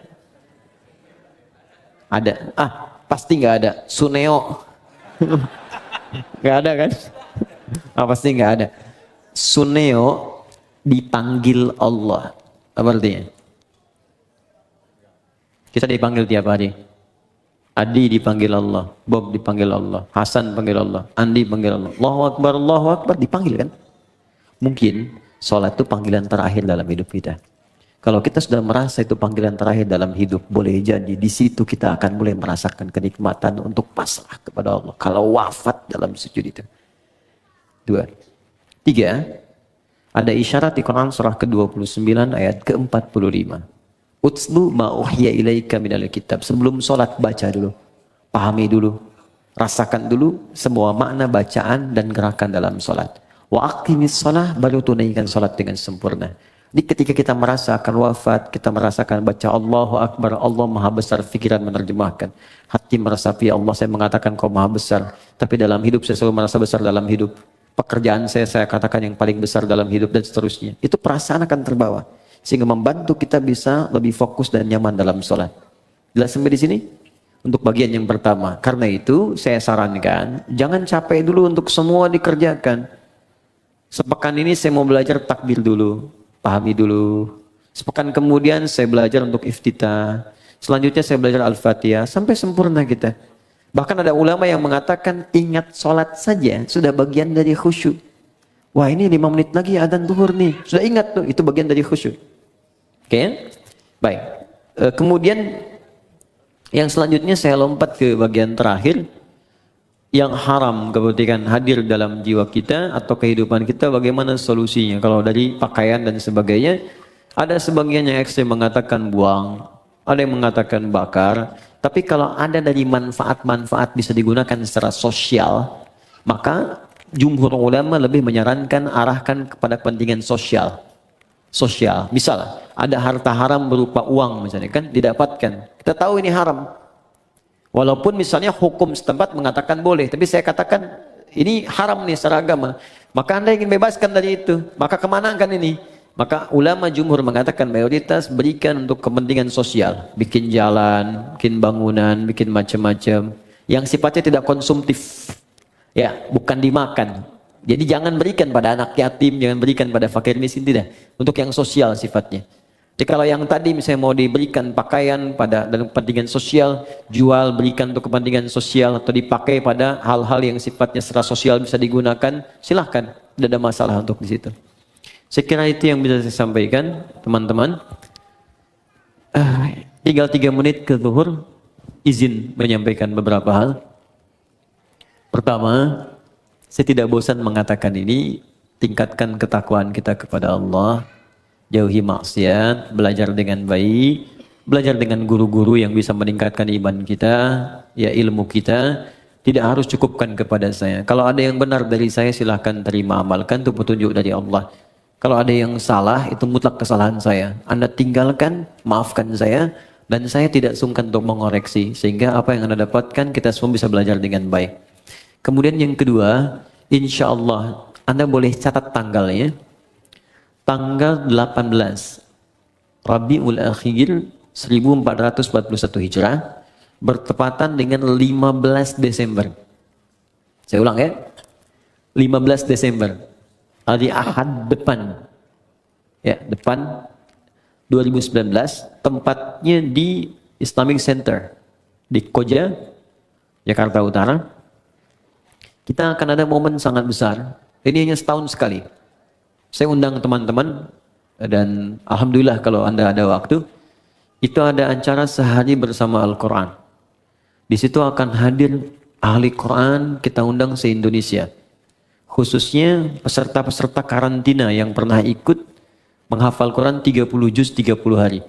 Ada. Ah, pasti nggak ada. Suneo. Nggak ada kan? Ah, pasti nggak ada. Suneo dipanggil Allah. Apa artinya? Kita dipanggil tiap hari. Adi dipanggil Allah, Bob dipanggil Allah, Hasan panggil Allah, Andi panggil Allah. Allahu Akbar, dipanggil kan? Mungkin sholat itu panggilan terakhir dalam hidup kita. Kalau kita sudah merasa itu panggilan terakhir dalam hidup, boleh jadi di situ kita akan mulai merasakan kenikmatan untuk pasrah kepada Allah. Kalau wafat dalam sujud itu. 2. 3. Ada isyarat di Quran surah ke-29 ayat ke-45. Utslu ma uhya ilaika minal kitab. Sebelum sholat baca dulu. Pahami dulu. Rasakan dulu semua makna bacaan dan gerakan dalam sholat. Wa aqimis sholah, baru tunaikan sholat dengan sempurna. Jadi ketika kita merasakan wafat, kita merasakan baca Allahu Akbar, Allah Maha Besar, pikiran menerjemahkan. Hati meresapi Allah, saya mengatakan kau Maha Besar. Tapi dalam hidup saya selalu merasa besar dalam hidup. Pekerjaan saya katakan yang paling besar dalam hidup dan seterusnya. Itu perasaan akan terbawa. Sehingga membantu kita bisa lebih fokus dan nyaman dalam sholat. Jelas sampai di sini? Untuk bagian yang pertama. Karena itu saya sarankan, jangan capek dulu untuk semua dikerjakan. Sepekan ini saya mau belajar takbir dulu. Pahami dulu. Sepekan kemudian saya belajar untuk iftitah. Selanjutnya saya belajar Al-Fatihah. Sampai sempurna kita. Bahkan ada ulama yang mengatakan ingat sholat saja sudah bagian dari khusyuk. Wah ini 5 menit lagi adzan zuhur nih. Sudah ingat tuh, itu bagian dari khusyuk. Oke, baik. Kemudian yang selanjutnya saya lompat ke bagian terakhir. Yang haram ketika hadir dalam jiwa kita atau kehidupan kita, bagaimana solusinya? Kalau dari pakaian dan sebagainya, ada sebagian yang ekstrem mengatakan buang, ada yang mengatakan bakar. Tapi kalau ada dari manfaat-manfaat bisa digunakan secara sosial, maka jumhur ulama lebih menyarankan arahkan kepada kepentingan sosial. Misal ada harta haram berupa uang misalnya kan didapatkan. Kita tahu ini haram. Walaupun misalnya hukum setempat mengatakan boleh, tapi saya katakan ini haram nih secara agama. Maka Anda ingin bebaskan dari itu, maka kemana kan ini? Maka ulama jumhur mengatakan mayoritas berikan untuk kepentingan sosial, bikin jalan, bikin bangunan, bikin macam-macam yang sifatnya tidak konsumtif, ya, bukan dimakan. Jadi jangan berikan pada anak yatim, jangan berikan pada fakir miskin, tidak. Untuk yang sosial sifatnya. Jadi kalau yang tadi misalnya mau diberikan pakaian pada dalam kepentingan sosial, jual berikan untuk kepentingan sosial atau dipakai pada hal-hal yang sifatnya secara sosial bisa digunakan, silahkan, tidak ada masalah untuk di situ. Saya kira itu yang bisa saya sampaikan, teman-teman. Tinggal 3 menit ke zuhur, izin menyampaikan beberapa hal. Pertama, saya tidak bosan mengatakan ini, tingkatkan ketakwaan kita kepada Allah, jauhi maksiat, belajar dengan baik, belajar dengan guru-guru yang bisa meningkatkan iman kita, ya ilmu kita. Tidak harus cukupkan kepada saya. Kalau ada yang benar dari saya, silahkan terima, amalkan, itu petunjuk dari Allah. Kalau ada yang salah, itu mutlak kesalahan saya. Anda tinggalkan, maafkan saya, dan saya tidak sungkan untuk mengoreksi. Sehingga apa yang Anda dapatkan, kita semua bisa belajar dengan baik. Kemudian yang kedua, insya Allah, Anda boleh catat tanggalnya. Tanggal 18 Rabiul Akhir 1441 Hijrah, bertepatan dengan 15 Desember. Saya ulang ya, 15 Desember. Hari Ahad depan, ya depan 2019, tempatnya di Islamic Center di Koja, Jakarta Utara. Kita akan ada momen sangat besar. Ini hanya setahun sekali. Saya undang teman-teman dan alhamdulillah kalau Anda ada waktu, itu ada acara sehari bersama Al-Quran. Di situ akan hadir ahli Quran, kita undang se-Indonesia. Khususnya peserta-peserta karantina yang pernah ikut menghafal Quran 30 juz 30 hari.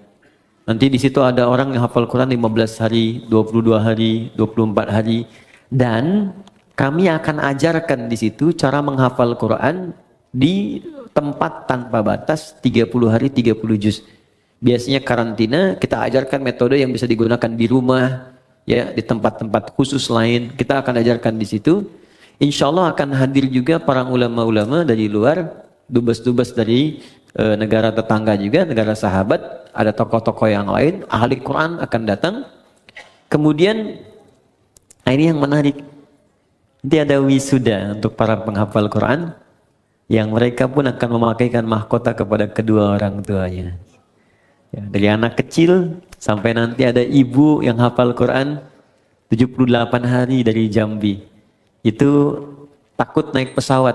Nanti di situ ada orang yang hafal Quran 15 hari, 22 hari, 24 hari. Dan kami akan ajarkan di situ cara menghafal Quran di tempat tanpa batas 30 hari 30 juz. Biasanya karantina kita ajarkan metode yang bisa digunakan di rumah, ya di tempat-tempat khusus lain. Kita akan ajarkan di situ. Insya Allah akan hadir juga para ulama-ulama dari luar, dubes-dubes dari negara tetangga juga, negara sahabat, ada tokoh-tokoh yang lain, ahli Quran akan datang. Kemudian, ini yang menarik, nanti ada wisuda untuk para penghafal Quran, yang mereka pun akan memakaikan mahkota kepada kedua orang tuanya. Ya, dari anak kecil sampai nanti ada ibu yang hafal Quran 78 hari dari Jambi. Itu takut naik pesawat,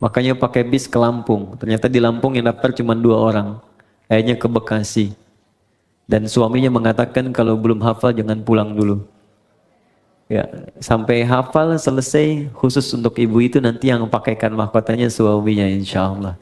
makanya pakai bis ke Lampung. Ternyata di Lampung yang daftar cuma 2 orang, akhirnya ke Bekasi. Dan suaminya mengatakan kalau belum hafal jangan pulang dulu. Ya, sampai hafal selesai, khusus untuk ibu itu nanti yang pakaikan mahkotanya suaminya insya Allah.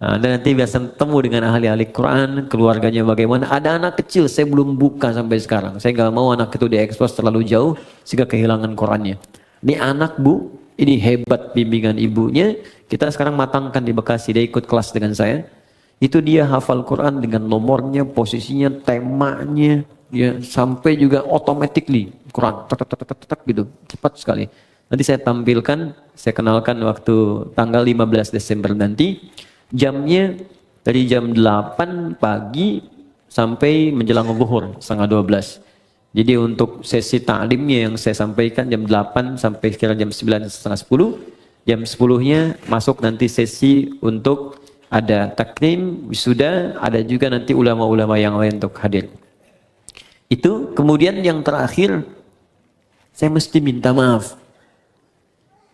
Nah, dan nanti biasa ketemu dengan ahli-ahli Quran, keluarganya bagaimana. Ada anak kecil, saya belum buka sampai sekarang. Saya nggak mau anak itu diekspos terlalu jauh sehingga kehilangan Qurannya. Ini anak bu, ini hebat bimbingan ibunya. Kita sekarang matangkan di Bekasi, dia ikut kelas dengan saya. Itu dia hafal Quran dengan nomornya, posisinya, temanya, ya sampai juga automatically Quran, tak gitu, cepat sekali. Nanti saya tampilkan, saya kenalkan waktu tanggal 15 Desember nanti. Jamnya dari jam 8 pagi sampai menjelang zuhur, setengah 12. Jadi untuk sesi ta'limnya yang saya sampaikan jam 8 sampai sekitar jam 9 setengah 10. Jam 10-nya masuk nanti sesi untuk ada taklim, wisuda, ada juga nanti ulama-ulama yang lain untuk hadir. Itu kemudian yang terakhir, saya mesti minta maaf.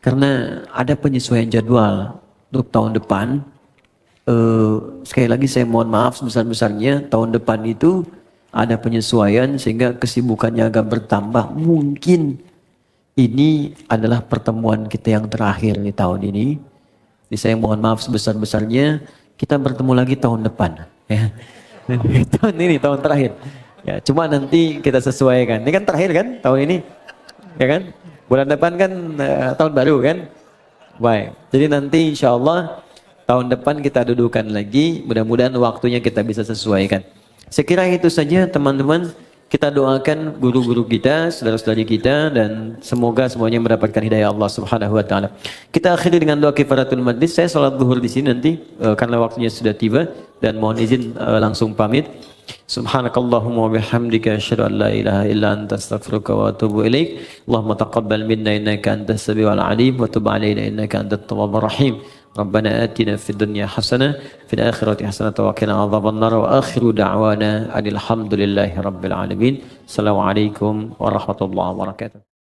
Karena ada penyesuaian jadwal untuk tahun depan. Sekali lagi saya mohon maaf sebesar-besarnya, tahun depan itu ada penyesuaian sehingga kesibukannya agak bertambah. Mungkin ini adalah pertemuan kita yang terakhir di tahun ini. Jadi saya mohon maaf sebesar-besarnya, kita bertemu lagi tahun depan. Ya. Tahun ini, tahun terakhir. Ya, cuma nanti kita sesuaikan. Ini kan terakhir kan tahun ini, ya kan? Bulan depan kan tahun baru kan? Baik. Jadi nanti insya Allah tahun depan kita dudukan lagi. Mudah-mudahan waktunya kita bisa sesuaikan. Saya kira itu saja teman-teman. Kita doakan guru-guru kita, saudara-saudari kita, dan semoga semuanya mendapatkan hidayah Allah Subhanahu wa taala. Kita akhiri dengan doa kifaratul majlis. Saya salat zuhur di sini nanti karena waktunya sudah tiba, dan mohon izin langsung pamit. Subhanakallahumma wa bihamdika asyhadu an la ilaha illa anta astaghfiruka wa atubu ilaik. Allahumma taqabbal minna innaka antas samiul alim wa tub alaina innaka antat tawwabur rahim. ربنا آتنا في الدنيا حسنة في الآخرة حسنة وقنا عذاب النار وآخر دعوانا أن الحمد لله رب العالمين. السلام عليكم ورحمة الله وبركاته.